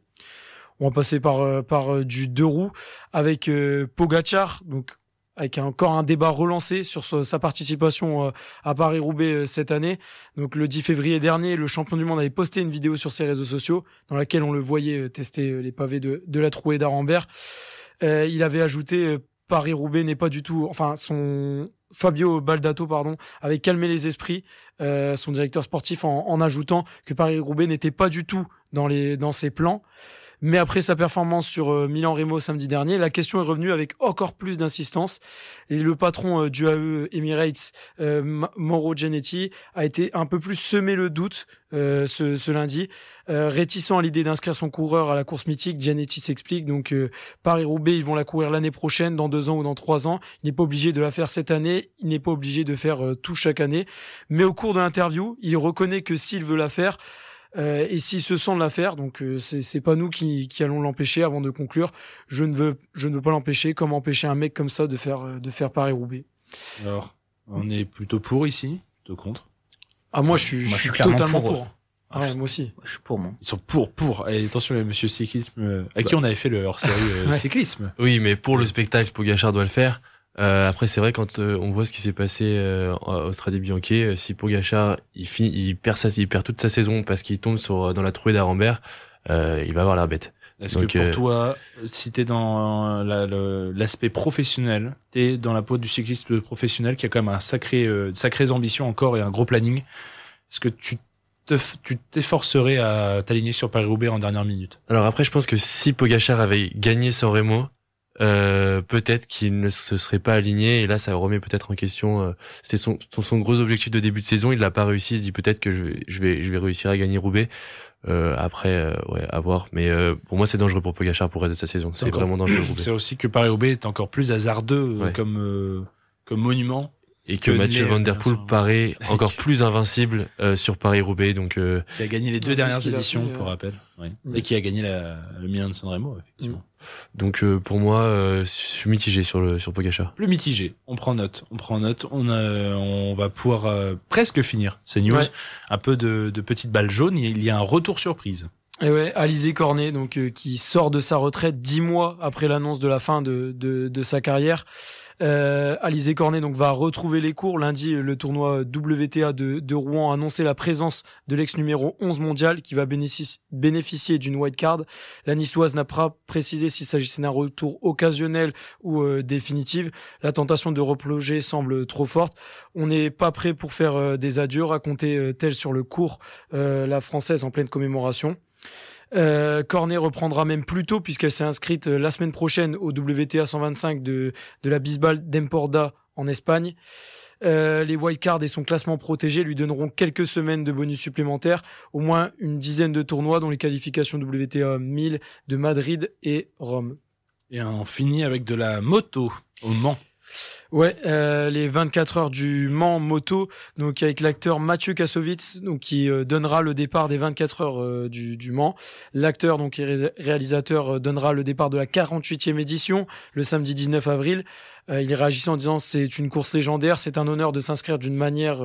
On va passer par du deux roues avec Pogačar, donc avec encore un débat relancé sur sa participation à Paris-Roubaix cette année. Donc le 10 février dernier, le champion du monde avait posté une vidéo sur ses réseaux sociaux dans laquelle on le voyait tester les pavés de la Trouée d'Arambert. Il avait ajouté Paris-Roubaix n'est pas du tout... Enfin, Fabio Baldato, avait calmé les esprits, son directeur sportif, en ajoutant que Paris-Roubaix n'était pas du tout dans ses plans. Mais après sa performance sur Milan-Remo samedi dernier, la question est revenue avec encore plus d'insistance. Et le patron du AE Emirates, Mauro Gianetti, a été un peu plus semé le doute ce lundi. Réticent à l'idée d'inscrire son coureur à la course mythique, Gianetti s'explique. Donc Paris-Roubaix, ils vont la courir l'année prochaine, dans 2 ans ou dans 3 ans. Il n'est pas obligé de la faire cette année, il n'est pas obligé de faire tout chaque année. Mais au cours de l'interview, il reconnaît que s'il veut la faire, et s'il se sent de la faire, donc c'est pas nous qui allons l'empêcher. Avant de conclure, je ne veux pas l'empêcher. Comment empêcher un mec comme ça de faire Paris-Roubaix? Alors, on est plutôt pour ici, plutôt contre? Ah, moi je suis totalement pour. Ah ouais, moi aussi. Je suis pour, moi. Ils sont pour. Et attention, monsieur cyclisme, à qui on avait fait le hors-série cyclisme. Oui, mais pour le spectacle, Pogačar doit le faire. Après, c'est vrai, quand on voit ce qui s'est passé au Strade Bianche, si Pogačar il perd toute sa saison parce qu'il tombe dans la trouée d'Arambert, il va avoir l'air bête. Est-ce que pour toi, si t'es dans l'aspect professionnel, t'es dans la peau du cyclisme professionnel qui a quand même sacrées ambitions encore et un gros planning, est-ce que tu t'efforcerais à t'aligner sur Paris-Roubaix en dernière minute? Alors après, je pense que si Pogačar avait gagné San Remo, peut-être qu'il ne se serait pas aligné, et là ça remet peut-être en question c'était son gros objectif de début de saison. Il l'a pas réussi, il se dit peut-être que je vais réussir à gagner Roubaix. Après à voir, mais pour moi c'est dangereux pour Pogačar pour le reste de sa saison. C'est vraiment dangereux. C'est aussi que Paris-Roubaix est encore plus hasardeux comme monument. Et que Mathieu Van Der Poel paraît encore plus invincible sur Paris-Roubaix. Donc, qui a gagné les 2 dernières éditions, pour rappel. Oui. Et qui a gagné le Milan de San Remo, effectivement. Donc pour moi, je suis mitigé sur Pogačar. Plus mitigé. On prend note. On va pouvoir presque finir ces news. Ouais. Un peu de petites balles jaunes. Il y a un retour surprise. Et ouais, Alizé Cornet, donc qui sort de sa retraite 10 mois après l'annonce de la fin de sa carrière. Alizé Cornet donc va retrouver les cours. Lundi, le tournoi WTA de Rouen a annoncé la présence de l'ex numéro 11 mondial qui va bénéficier d'une white card. La niçoise n'a pas précisé s'il s'agissait d'un retour occasionnel ou définitif. La tentation de replonger semble trop forte. On n'est pas prêt pour faire des adieux, racontait-elle sur le cours la française en pleine commémoration. Cornet reprendra même plus tôt puisqu'elle s'est inscrite la semaine prochaine au WTA 125 de la Bisbal d'Empordà en Espagne. Les wildcards et son classement protégé lui donneront quelques semaines de bonus supplémentaires, au moins une dizaine de tournois dont les qualifications WTA 1000 de Madrid et Rome. Et on finit avec de la moto au Mans. Ouais, les 24 heures du Mans moto, donc avec l'acteur Mathieu Kassovitz, donc qui donnera le départ des 24 heures du Mans. L'acteur donc et réalisateur donnera le départ de la 48e édition le samedi 19 avril. Il réagissait en disant c'est une course légendaire, c'est un honneur de s'inscrire d'une manière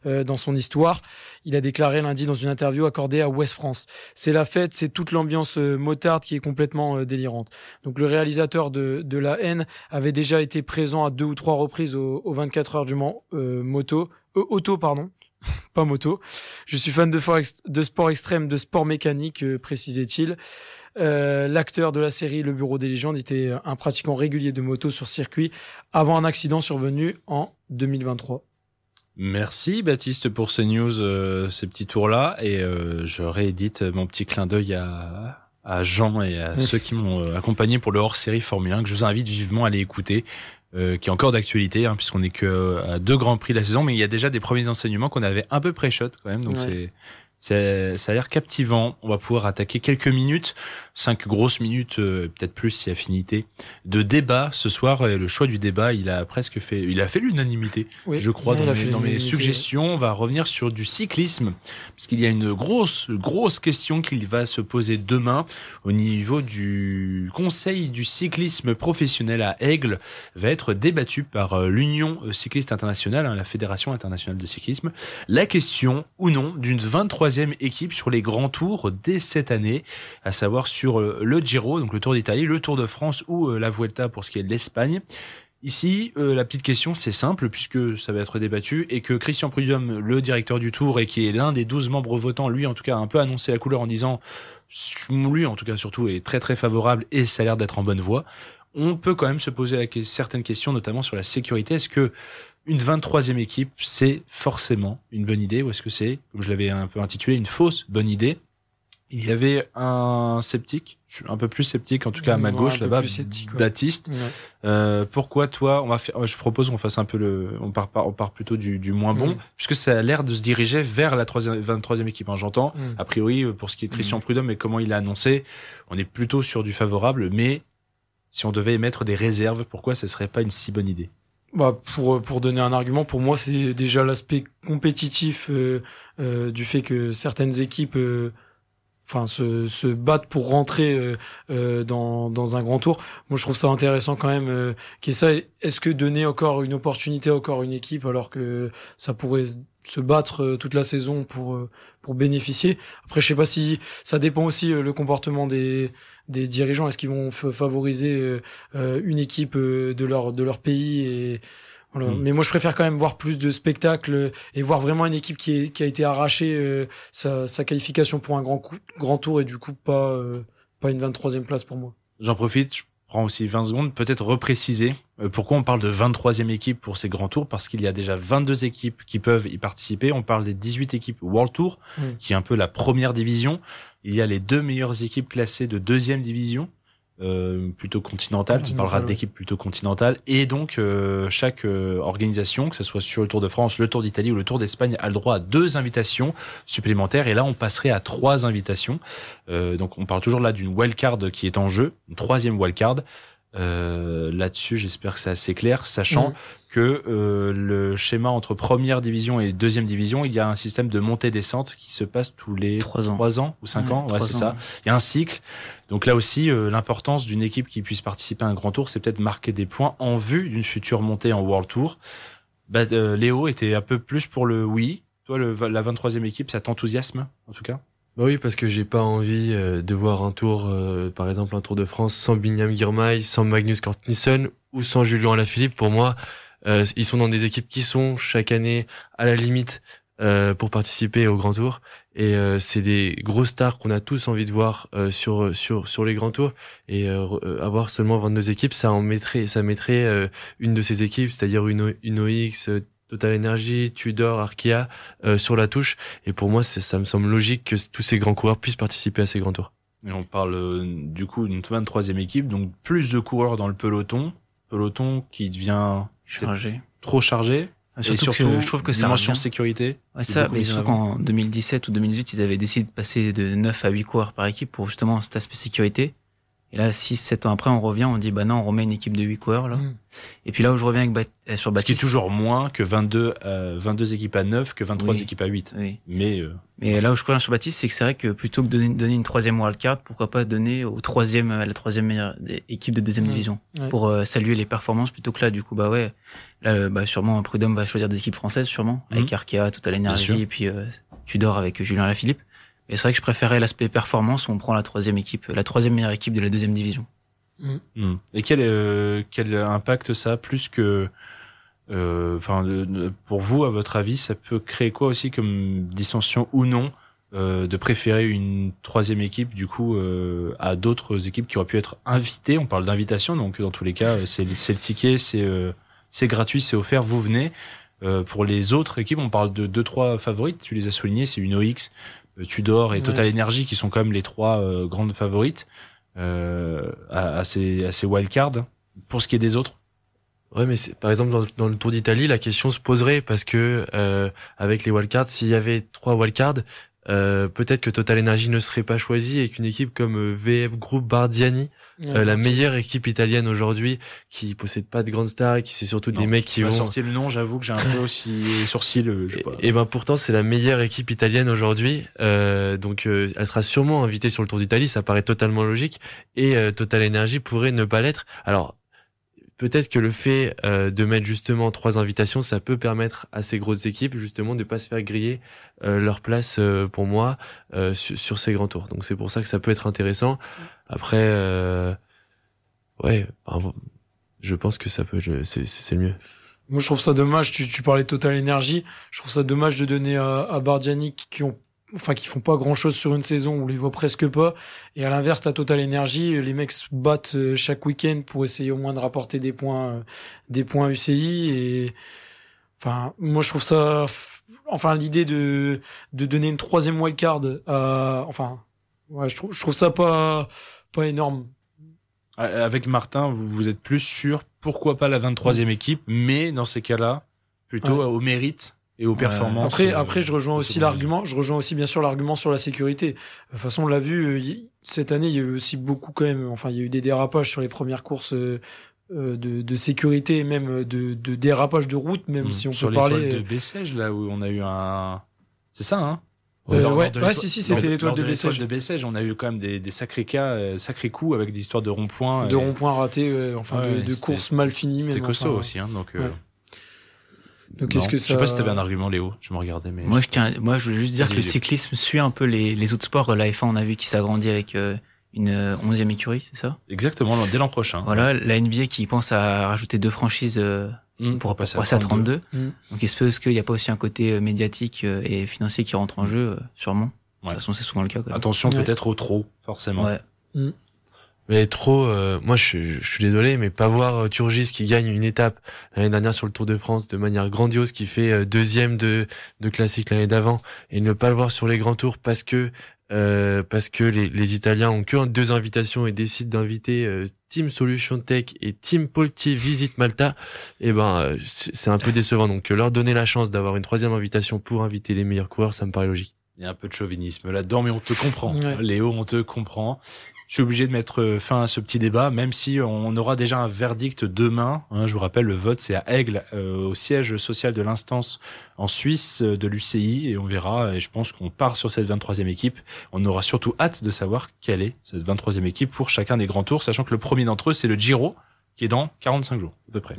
dans son histoire. Il a déclaré lundi dans une interview accordée à Ouest France. C'est la fête, c'est toute l'ambiance motarde qui est complètement délirante. Donc le réalisateur de La Haine avait déjà été présent à 2 ou 3 reprises aux 24 heures du Mans auto, pas moto. Je suis fan de sport extrême, de sport mécanique, précisait-il. L'acteur de la série Le Bureau des légendes était un pratiquant régulier de moto sur circuit avant un accident survenu en 2023. Merci Baptiste pour ces news, ces petits tours-là, et je réédite mon petit clin d'œil à Jean et à ceux qui m'ont accompagné pour le hors-série Formule 1 que je vous invite vivement à aller écouter, qui est encore d'actualité, puisqu'on est que à 2 grands prix de la saison, mais il y a déjà des premiers enseignements qu'on avait un peu pré-shot quand même, donc ça a l'air captivant. On va pouvoir attaquer quelques minutes, 5 grosses minutes, peut-être plus si affinité, de débat ce soir. Et le choix du débat, il a fait l'unanimité, je crois, dans mes suggestions. On va revenir sur du cyclisme, parce qu'il y a une grosse question qui va se poser demain au niveau du Conseil du cyclisme professionnel à Aigle, va être débattu par l'Union cycliste internationale, la Fédération internationale de cyclisme. La question ou non d'une 23e équipe sur les grands tours dès cette année, à savoir sur le Giro, donc le Tour d'Italie, le Tour de France ou la Vuelta pour ce qui est de l'Espagne. Ici, la petite question, c'est simple, puisque ça va être débattu, et que Christian Prudhomme, le directeur du Tour, et qui est l'un des 12 membres votants, lui en tout cas a un peu annoncé la couleur en disant, lui en tout cas surtout, est très très favorable et ça a l'air d'être en bonne voie. On peut quand même se poser certaines questions, notamment sur la sécurité. Est-ce que une 23e équipe, c'est forcément une bonne idée, ou est-ce que c'est, comme je l'avais un peu intitulé, une fausse bonne idée? Il y avait un sceptique, un peu plus sceptique, en tout cas à ma gauche là-bas, Baptiste. Ouais. Pourquoi toi, je propose qu'on fasse un peu on part plutôt du moins bon, puisque ça a l'air de se diriger vers la 23e équipe. J'entends, a priori, pour ce qui est de Christian Prudhomme et comment il a annoncé, on est plutôt sur du favorable, mais si on devait émettre des réserves, pourquoi ce serait pas une si bonne idée? Pour donner un argument, pour moi, c'est déjà l'aspect compétitif du fait que certaines équipes se battent pour rentrer dans un grand tour. Moi, je trouve ça intéressant quand même qu'il y ait ça. Est-ce que donner encore une opportunité à encore une équipe alors que ça pourrait se battre toute la saison pour bénéficier? Après, je sais pas si ça dépend aussi le comportement des dirigeants. Est-ce qu'ils vont favoriser une équipe de leur pays et voilà. Mais moi, je préfère quand même voir plus de spectacles et voir vraiment une équipe qui a été arrachée sa qualification pour un grand tour et du coup pas une 23e place pour moi. J'en profite, je prends aussi 20 secondes, peut-être repréciser pourquoi on parle de 23e équipe pour ces grands tours, parce qu'il y a déjà 22 équipes qui peuvent y participer. On parle des 18 équipes World Tour, qui est un peu la première division. Il y a les 2 meilleures équipes classées de 2e division, plutôt continentale. On parlera d'équipes plutôt continentales. Et donc, chaque organisation, que ce soit sur le Tour de France, le Tour d'Italie ou le Tour d'Espagne, a le droit à 2 invitations supplémentaires. Et là, on passerait à 3 invitations. Donc, on parle toujours là d'une wildcard qui est en jeu, une 3e wildcard. Là-dessus, j'espère que c'est assez clair, sachant que le schéma entre première division et 2e division, il y a un système de montée-descente qui se passe tous les 3 ans ou 5 ans. Ouais, c'est ça. Il y a un cycle. Donc là aussi, l'importance d'une équipe qui puisse participer à un grand tour, c'est peut-être marquer des points en vue d'une future montée en World Tour. Léo était un peu plus pour le oui. Toi, la 23e équipe, ça t'enthousiasme, en tout cas? Bah oui, parce que j'ai pas envie de voir un tour, par exemple un Tour de France sans Binyam Girmay, sans Magnus Cort Nielsen ou sans Julien Alaphilippe. Pour moi, ils sont dans des équipes qui sont chaque année à la limite pour participer au Grand Tour, et c'est des grosses stars qu'on a tous envie de voir sur les grands tours, et avoir seulement 22 équipes, ça mettrait une de ces équipes, c'est-à-dire une OX, Total Energy, Tudor, Arkea sur la touche, et pour moi ça me semble logique que tous ces grands coureurs puissent participer à ces grands tours. Et on parle du coup d'une 23e équipe, donc plus de coureurs dans le peloton qui devient trop chargé. Surtout que je trouve que ça dimension sécurité. Ouais, ça, mais surtout qu'en 2017 ou 2018, ils avaient décidé de passer de 9 à 8 coureurs par équipe pour justement cet aspect sécurité. Et là, 6-7 ans après, on revient, on dit, bah non, on remet une équipe de 8 coureurs, là. Et puis là où je reviens sur Baptiste. Ce qui est toujours moins que 22 équipes à 9, que 23 équipes à 8. Oui. Mais là où je reviens sur Baptiste, c'est que c'est vrai que plutôt que de donner une 3e wildcard, pourquoi pas donner à la 3e meilleure équipe de 2e division. Pour saluer les performances, plutôt que là, du coup, là, sûrement, Prud'homme va choisir des équipes françaises, sûrement, avec Arkea, Total Energy, et puis Tudor avec Julien Lafilippe. Et c'est vrai que je préférais l'aspect performance où on prend la 3e équipe, la 3e meilleure équipe de la 2e division. Et quel impact ça a plus que, pour vous, à votre avis, ça peut créer quoi aussi comme dissension ou non, de préférer une 3e équipe, du coup, à d'autres équipes qui auraient pu être invitées? On parle d'invitation, donc dans tous les cas, c'est le ticket, c'est gratuit, c'est offert, vous venez. Pour les autres équipes, on parle de 2-3 favorites, tu les as soulignés, c'est UNOX, Tudor et Total Energy qui sont quand même les 3 grandes favorites à ces wildcards. Pour ce qui est des autres, ouais, mais par exemple dans le Tour d'Italie, la question se poserait parce que avec les wildcards, s'il y avait 3 wildcards, peut-être que Total Energy ne serait pas choisi et qu'une équipe comme VM Group Bardiani, la meilleure équipe italienne aujourd'hui, qui possède pas de grandes stars et qui c'est surtout des mecs qui vont sortir le nom, j'avoue que j'ai un peu aussi sourcil, je sais pas. Et pourtant c'est la meilleure équipe italienne aujourd'hui, donc elle sera sûrement invitée sur le Tour d'Italie, ça paraît totalement logique, et Total Energy pourrait ne pas l'être. Alors peut-être que le fait de mettre justement 3 invitations, ça peut permettre à ces grosses équipes justement de pas se faire griller leur place, pour moi, sur ces grands tours. Donc c'est pour ça que ça peut être intéressant. Après, je pense que ça peut, c'est le mieux. Moi, je trouve ça dommage. Tu parlais de Total Energy. Je trouve ça dommage de donner à Bardiani qui font pas grand chose sur une saison, on les voit presque pas. Et à l'inverse, t'as Total Energy, les mecs se battent chaque week-end pour essayer au moins de rapporter des points UCI. Et moi je trouve ça, l'idée de donner une 3e wildcard, je trouve ça pas énorme. Avec Martin, vous êtes plus sûr, pourquoi pas la 23e équipe, mais dans ces cas-là, plutôt au mérite et aux performances. Après, je rejoins aussi bien sûr l'argument sur la sécurité. De toute façon, on l'a vu, cette année, il y a eu aussi beaucoup quand même, il y a eu des dérapages sur les premières courses de sécurité, même de dérapages de route, même si on sur peut parler. Sur l'étoile de Bessèges, là où on a eu c'est ça, hein? C'était l'étoile de Bessèges. L'étoile de Bessèges, on a eu quand même des sacrés sacrés coups avec des histoires de ronds-points. De ronds-points ratés, de courses mal finies. C'était costaud aussi, hein, donc. Donc est-ce que ça... Je sais pas si t'avais un argument, Léo. Je me regardais, mais. Moi, je voulais juste dire que le cyclisme suit un peu les autres sports. La F1, on a vu qu'il s'agrandit avec une 11e écurie, c'est ça? Exactement, dès l'an prochain. Voilà, la NBA qui pense à rajouter 2 franchises pour passer à 32. Donc est-ce qu'il n'y a pas aussi un côté médiatique et financier qui rentre en jeu, sûrement? De toute façon, c'est souvent le cas. Attention peut-être au trop, forcément. Ouais. Mais trop, moi je suis désolé, mais pas voir Turgis qui gagne une étape l'année dernière sur le Tour de France de manière grandiose, qui fait 2e de classique l'année d'avant, et ne pas le voir sur les grands tours parce que les Italiens ont que 2 invitations et décident d'inviter Team Solution Tech et Team Polti Visit Malta, c'est un peu décevant. Donc leur donner la chance d'avoir une 3e invitation pour inviter les meilleurs coureurs, ça me paraît logique. Il y a un peu de chauvinisme là-dedans, mais on te comprend. Léo, on te comprend. Je suis obligé de mettre fin à ce petit débat, même si on aura déjà un verdict demain. Je vous rappelle, le vote, c'est à Aigle, au siège social de l'instance en Suisse de l'UCI, et on verra. Et je pense qu'on part sur cette 23e équipe. On aura surtout hâte de savoir quelle est cette 23e équipe pour chacun des grands tours, sachant que le premier d'entre eux, c'est le Giro, qui est dans 45 jours, à peu près.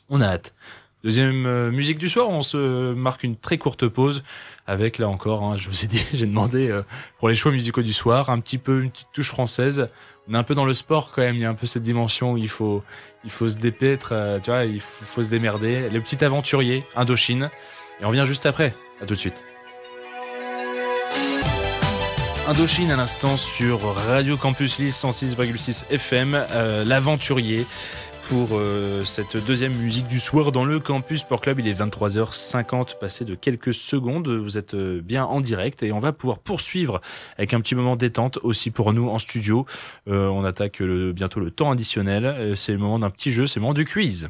On a hâte. Deuxième musique du soir, on se marque une très courte pause avec, là encore, je vous ai dit, j'ai demandé pour les choix musicaux du soir, une petite touche française. On est un peu dans le sport quand même, il y a un peu cette dimension où il faut se dépêtre, il faut se démerder. Le petit aventurier, Indochine, et on revient juste après. À tout de suite. Indochine à l'instant sur Radio Campus Lille 106,6 FM, l'aventurier. Pour cette deuxième musique du soir dans le Campus Sport Club. Il est 23h50, passé de quelques secondes. Vous êtes bien en direct et on va pouvoir poursuivre avec un petit moment détente aussi pour nous en studio. On attaque bientôt le temps additionnel. C'est le moment d'un petit jeu, c'est le moment du quiz.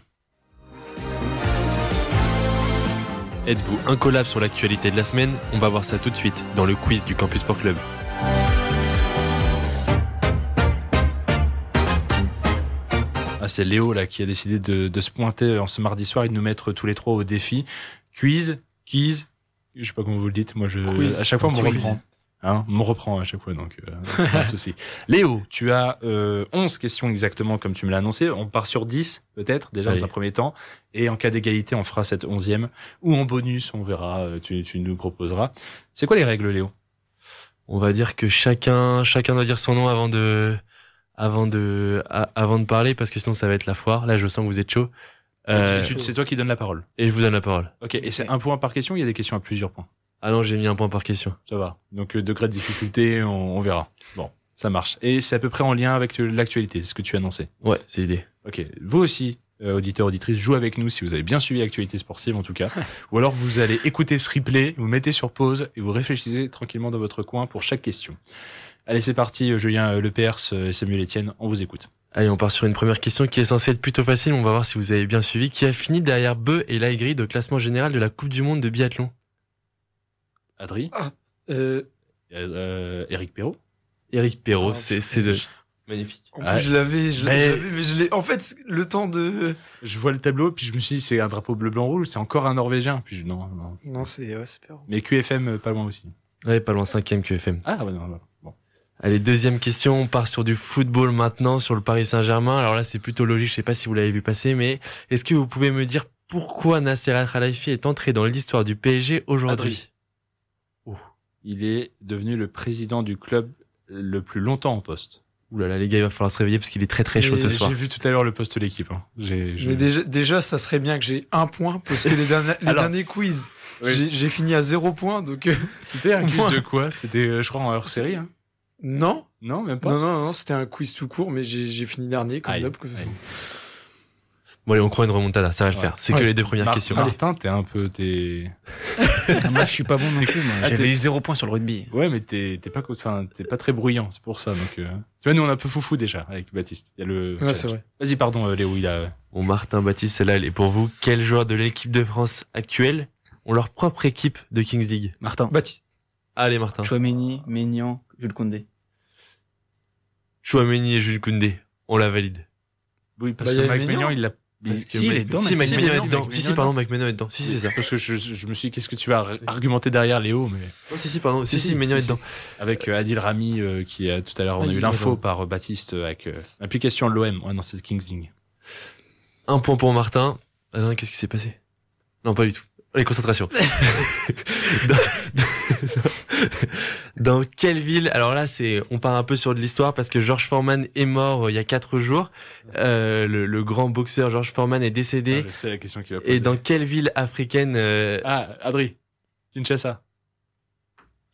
Êtes-vous incollable sur l'actualité de la semaine? On va voir ça tout de suite dans le quiz du Campus Sport Club. Ah, c'est Léo là qui a décidé de se pointer en ce mardi soir et de nous mettre tous les trois au défi. Quiz, je sais pas comment vous le dites. Moi, à chaque fois, on me reprend. On me reprend à chaque fois, donc c'est pas un souci. Léo, tu as 11 questions exactement comme tu me l'as annoncé. On part sur 10 peut-être déjà dans un premier temps. Et en cas d'égalité, on fera cette 11e. Ou en bonus, on verra, tu nous proposeras. C'est quoi les règles, Léo? On va dire que chacun doit dire son nom avant de parler, parce que sinon ça va être la foire. Là, je sens que vous êtes chaud. C'est toi qui donnes la parole. Et je vous donne la parole. Ok, et c'est un point par question ou il y a des questions à plusieurs points? Ah non, j'ai mis un point par question. Ça va. Donc, degré de difficulté, on verra. Bon, ça marche. Et c'est à peu près en lien avec l'actualité, c'est ce que tu as annoncé. Ouais, c'est l'idée. Ok. Vous aussi, auditeurs, auditrices, jouez avec nous si vous avez bien suivi l'actualité sportive, en tout cas. Ou alors, vous allez écouter ce replay, vous mettez sur pause et vous réfléchissez tranquillement dans votre coin pour chaque question. Allez, c'est parti. Julien Lepers et Samuel Etienne, on vous écoute. Allez, on part sur une première question qui est censée être plutôt facile. On va voir si vous avez bien suivi. Qui a fini derrière Beu et Laïgrid au classement général de la Coupe du Monde de biathlon? Adri? Éric Perrault? Éric Perrault, c'est de... Magnifique. En plus, je l'avais, mais je l'ai, en fait, le temps de... Je vois le tableau, puis je me suis dit, c'est un drapeau bleu-blanc-rouge, c'est encore un Norvégien. Puis non. Non, c'est Perrault. Mais QFM, pas loin aussi. Ouais, pas loin, 5e QFM. Ah, ouais, non. Bon. Allez, deuxième question, on part sur du football maintenant, sur le Paris Saint-Germain. Alors là, c'est plutôt logique, je sais pas si vous l'avez vu passer, mais est-ce que vous pouvez me dire pourquoi Nasser Al-Khelaifi est entré dans l'histoire du PSG aujourd'hui? Il est devenu le président du club le plus longtemps en poste. Ouh là là, les gars, il va falloir se réveiller parce qu'il est très très chaud ce soir. J'ai vu tout à l'heure le poste de l'équipe. Hein. Mais déjà, ça serait bien que j'ai un point parce que les derniers quiz, oui. J'ai fini à 0 point. Donc c'était un quiz de quoi? C'était, je crois, en hors série. Hein. Non, même pas. Non, c'était un quiz tout court, mais j'ai fini dernier comme d'hab. Bon allez, on croit une remontada, ça va le faire. C'est que les deux premières questions. Martin, moi, je suis pas bon non plus. J'avais eu 0 point sur le rugby. Ouais, mais t'es pas très bruyant, c'est pour ça. Donc, tu vois, nous on est un peu foufou déjà avec Baptiste. Il y a le. Ouais, c'est vrai. Vas-y, pardon, Léo, il a. Bon, Martin, Baptiste, celle-là, elle est pour vous. Quels joueurs de l'équipe de France actuelle ont leur propre équipe de Kings League? Martin. Baptiste. Allez, Martin. Chouameni, Maignan, Jules Koundé. Chouameni et Jules Koundé, on la valide. Oui, parce que Mike Maignan, il l'a. Si, il est dedans. Si, Mike Maignan est dedans. Si, pardon, Mike Maignan est dedans. Si, c'est ça. Parce que je me suis dit, qu'est-ce que tu vas argumenter derrière Léo, mais. Oh, si, pardon. Si, Maignan est dedans. Avec Adil Rami, qui a tout à l'heure, on a eu l'info par Baptiste avec l'application de l'OM. Ouais, non, c'est Kings League. Un point pour Martin. Ah non, qu'est-ce qui s'est passé? Non, pas du tout. Allez, concentration. Dans quelle ville? Alors là, on part un peu sur de l'histoire parce que George Foreman est mort il y a 4 jours. Le grand boxeur George Foreman est décédé. Je sais la question qu'il va poser. Et dans quelle ville africaine Adri.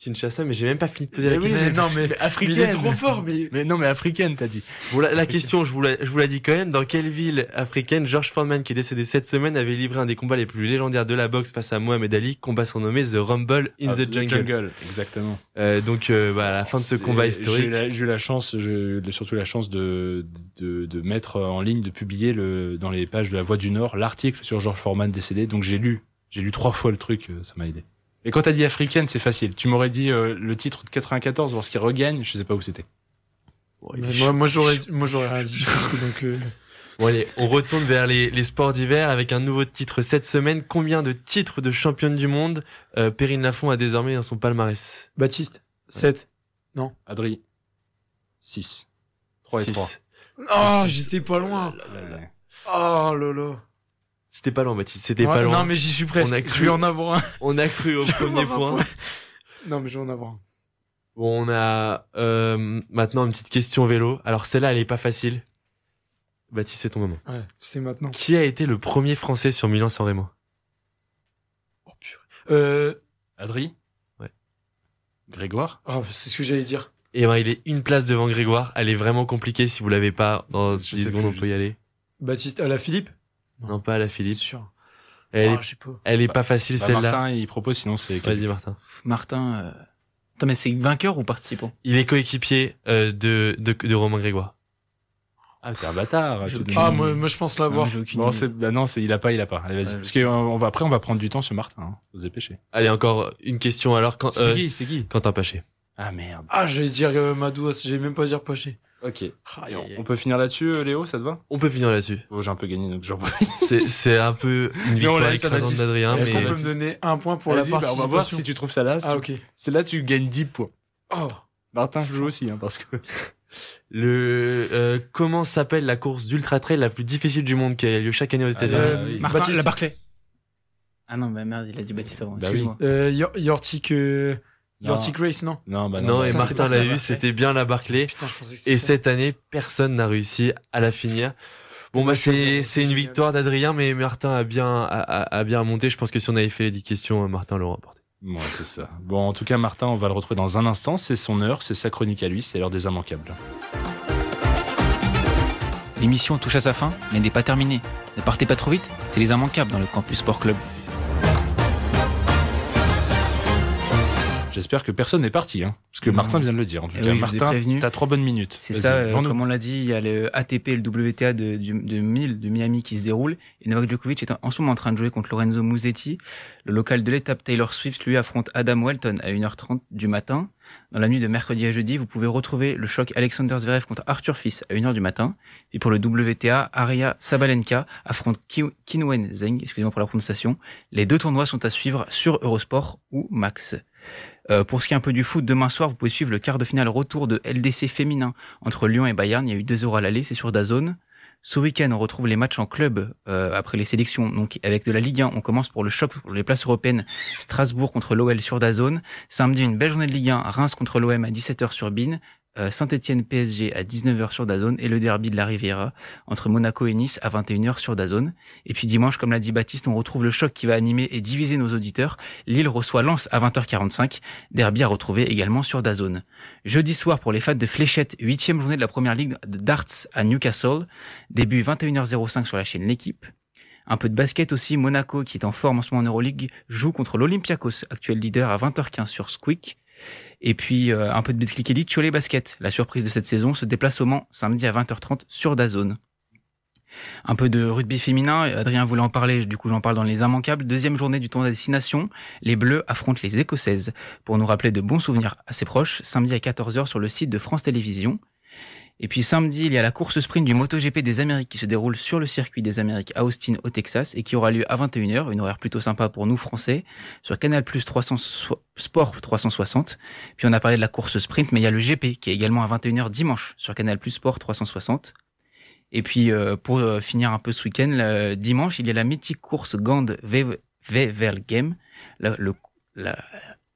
Kinshasa, mais j'ai même pas fini de poser la question. Mais non, mais africaine. Il est trop fort, mais non, mais africaine, t'as dit. Bon, la question, je vous la dis quand même. Dans quelle ville africaine George Foreman, qui est décédé cette semaine, avait livré un des combats les plus légendaires de la boxe face à Mohamed Ali, combat surnommé The Rumble in the Jungle. Exactement. Donc, à la fin de ce combat historique. J'ai eu la chance, surtout la chance de mettre en ligne, de publier dans les pages de La Voix du Nord, l'article sur George Foreman décédé. Donc j'ai lu 3 fois le truc, ça m'a aidé. Et quand t'as dit africaine, c'est facile. Tu m'aurais dit le titre de 94 lorsqu'il regagne, je sais pas où c'était. Moi j'aurais rien dit. Je pense que donc. Bon allez, on retourne vers les sports d'hiver avec un nouveau titre cette semaine. Combien de titres de championne du monde Perrine Lafont a désormais dans son palmarès? Baptiste. 7. Non. Adri. 6. 3 et 3. Oh, j'étais pas loin. Oh lolo. C'était pas loin, Baptiste. C'était pas loin. Non, mais j'y suis presque. Je vais en avoir un. On a cru au premier point. Non, mais je vais en avoir un. Bon, on a maintenant une petite question vélo. Alors celle-là, elle est pas facile. Baptiste, c'est ton moment. Ouais, c'est maintenant. Qui a été le premier Français sur Milan-San Remo? Oh purée. Adri? Ouais. Grégoire? Oh, c'est ce que j'allais dire. Et ben, il est une place devant Grégoire. Elle est vraiment compliquée. Si vous l'avez pas, dans 10 secondes, on peut y aller. Baptiste, Alaphilippe? Non, pas Alaphilippe. C'est sûr. Elle est pas facile, celle-là. Martin, il propose, sinon c'est... Vas-y, Martin. Martin, attends, mais c'est vainqueur ou participant? Il est coéquipier de Romain Grégoire. Ah, t'es un bâtard. Moi, je pense l'avoir. Non, il a pas. Allez, vas-y. Parce que après, on va prendre du temps sur Martin, hein. Faut se dépêcher. Allez, encore une question, alors. C'était qui? Quentin Paché. Ah, merde. Ah, j'allais dire Madou, j'allais même pas dire Paché. Ok. On peut finir là-dessus, Léo, ça te va? On peut finir là-dessus. Oh, j'ai un peu gagné, donc j'en c'est un peu une victoire écrasante d'Adrien. Mais on peut me donner un point pour la participation. On va voir si tu trouves ça là. Ok. C'est là tu gagnes 10 points. Oh. Martin joue aussi, parce que... Comment s'appelle la course d'ultra trail la plus difficile du monde qui a lieu chaque année aux États-Unis? Martin, la Barclay. Ah non, merde, il a dit Baptiste avant. Excuse-moi. Yortic Race, non? Non, et Martin l'a eu, c'était bien la Barclay. Putain, je pensais que et cette année, personne n'a réussi à la finir. Bon, c'est une victoire d'Adrien, mais Martin a bien monté. Je pense que si on avait fait les 10 questions, Martin l'aurait remporté. Ouais, c'est ça. Bon, en tout cas, Martin, on va le retrouver dans un instant. C'est son heure, c'est sa chronique à lui, c'est l'heure des immanquables. L'émission touche à sa fin, mais n'est pas terminée. Ne partez pas trop vite, c'est les immanquables dans le Campus Sport Club. J'espère que personne n'est parti, parce que Martin vient de le dire. En tout cas, Martin, t'as 3 bonnes minutes. C'est ça, comme on l'a dit, il y a le ATP et le WTA de Miami qui se déroule. Et Novak Djokovic est en ce moment en train de jouer contre Lorenzo Musetti. Le local de l'étape Taylor Swift, lui, affronte Adam Welton à 1h30 du matin. Dans la nuit de mercredi à jeudi, vous pouvez retrouver le choc Alexander Zverev contre Arthur Fils à 1h du matin. Et pour le WTA, Aria Sabalenka affronte Qinwen Zheng, excusez-moi pour la prononciation. Les 2 tournois sont à suivre sur Eurosport ou Max. Pour ce qui est un peu du foot, demain soir, vous pouvez suivre le quart de finale retour de LDC féminin entre Lyon et Bayern. Il y a eu 2-0 à l'aller, c'est sur DAZN. Ce week-end, on retrouve les matchs en club après les sélections. Donc avec de la Ligue 1, on commence pour le choc pour les places européennes. Strasbourg contre l'OL sur DAZN. Samedi, une belle journée de Ligue 1. Reims contre l'OM à 17h sur BeIN. Saint-Etienne PSG à 19h sur DAZN et le derby de la Riviera entre Monaco et Nice à 21h sur DAZN. Et puis dimanche, comme l'a dit Baptiste, on retrouve le choc qui va animer et diviser nos auditeurs. Lille reçoit Lens à 20h45, derby à retrouver également sur DAZN. Jeudi soir, pour les fans de fléchettes, 8e journée de la première ligue de darts à Newcastle, début 21h05 sur la chaîne L'Équipe. Un peu de basket aussi, Monaco, qui est en forme en ce moment en Euroleague, joue contre l'Olympiakos, actuel leader, à 20h15 sur Squeak. Et puis un peu de Betclic Elite, Cholet Basket, la surprise de cette saison, se déplace au Mans samedi à 20h30 sur DAZN. Un peu de rugby féminin, Adrien voulait en parler, du coup j'en parle dans les immanquables. 2e journée du tournoi Destination, les Bleus affrontent les Écossaises. Pour nous rappeler de bons souvenirs assez proches, samedi à 14h sur le site de France Télévisions. Et puis samedi, il y a la course sprint du MotoGP des Amériques qui se déroule sur le circuit des Amériques à Austin au Texas et qui aura lieu à 21h, une horaire plutôt sympa pour nous Français, sur Canal+ Sport 360. Puis on a parlé de la course sprint, mais il y a le GP qui est également à 21h dimanche sur Canal+ Sport 360. Et puis pour finir un peu ce week-end, dimanche, il y a la mythique course Gand Wevelgem.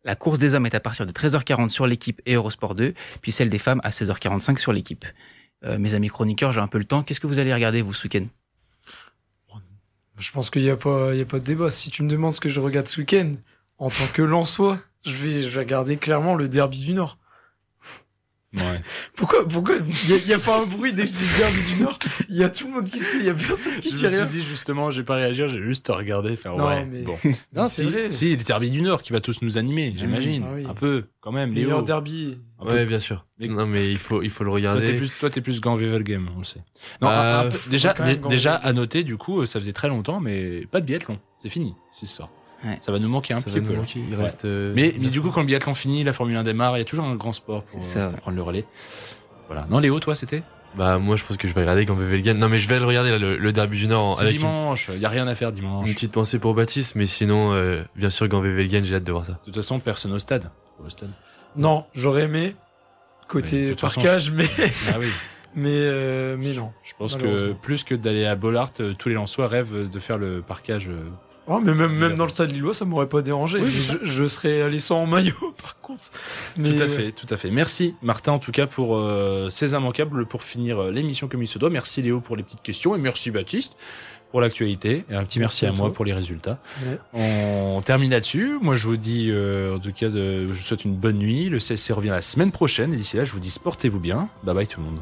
La course des hommes est à partir de 13h40 sur L'Équipe et Eurosport 2, puis celle des femmes à 16h45 sur L'Équipe. Mes amis chroniqueurs, j'ai un peu le temps. Qu'est-ce que vous allez regarder, vous, ce week-end? Je pense qu'il y a pas de débat. Si tu me demandes ce que je regarde ce week-end, en tant que Lensois, je vais regarder clairement le derby du Nord. Ouais. Pourquoi il y a pas un bruit dès que je dis derby du Nord? Il y a tout le monde qui sait, il y a personne qui tire rien. Je me suis dit justement, j'ai pas réagi, j'ai juste regardé faire non, ouais. Mais... Bon. Non, si, le derby du Nord qui va tous nous animer, j'imagine. Ah oui. Un peu, quand même. Meilleur derby. Ouais, bien sûr. Non, mais il faut le regarder. Toi, t'es plus Gand Wevelgem, on le sait. Non, déjà, à noter, du coup, ça faisait très longtemps, mais pas de biathlon. C'est fini, cette histoire. Ouais. Ça va nous manquer un petit peu. Il reste. Mais du coup, quand le biathlon finit, la Formule 1 démarre, il y a toujours un grand sport pour prendre le relais. Voilà. Non, Léo, toi, c'était? Bah, moi, je pense que je vais regarder Gand Wevelgem. Non, mais je vais le regarder, là, le derby du Nord. C'est dimanche. Il y a rien à faire dimanche. Une petite pensée pour Baptiste, mais sinon, bien sûr, Gand Wevelgem, j'ai hâte de voir ça. De toute façon, personne au stade. Non, j'aurais aimé. Côté parkage, mais. Ah oui. mais non. Je pense que plus que d'aller à Bollard, tous les Lensois rêvent de faire le parkage. Oh, mais même dans le stade lillois, ça m'aurait pas dérangé. Oui, je serais allé sans en maillot, par contre. Mais tout à fait. Merci, Martin, en tout cas, pour ces immanquables, pour finir l'émission comme il se doit. Merci, Léo, pour les petites questions. Et merci, Baptiste, pour l'actualité. Et un petit merci à moi pour les résultats. Ouais. On termine là-dessus. Moi, je vous dis, en tout cas, je vous souhaite une bonne nuit. Le CSC revient la semaine prochaine. Et d'ici là, je vous dis, portez-vous bien. Bye bye, tout le monde.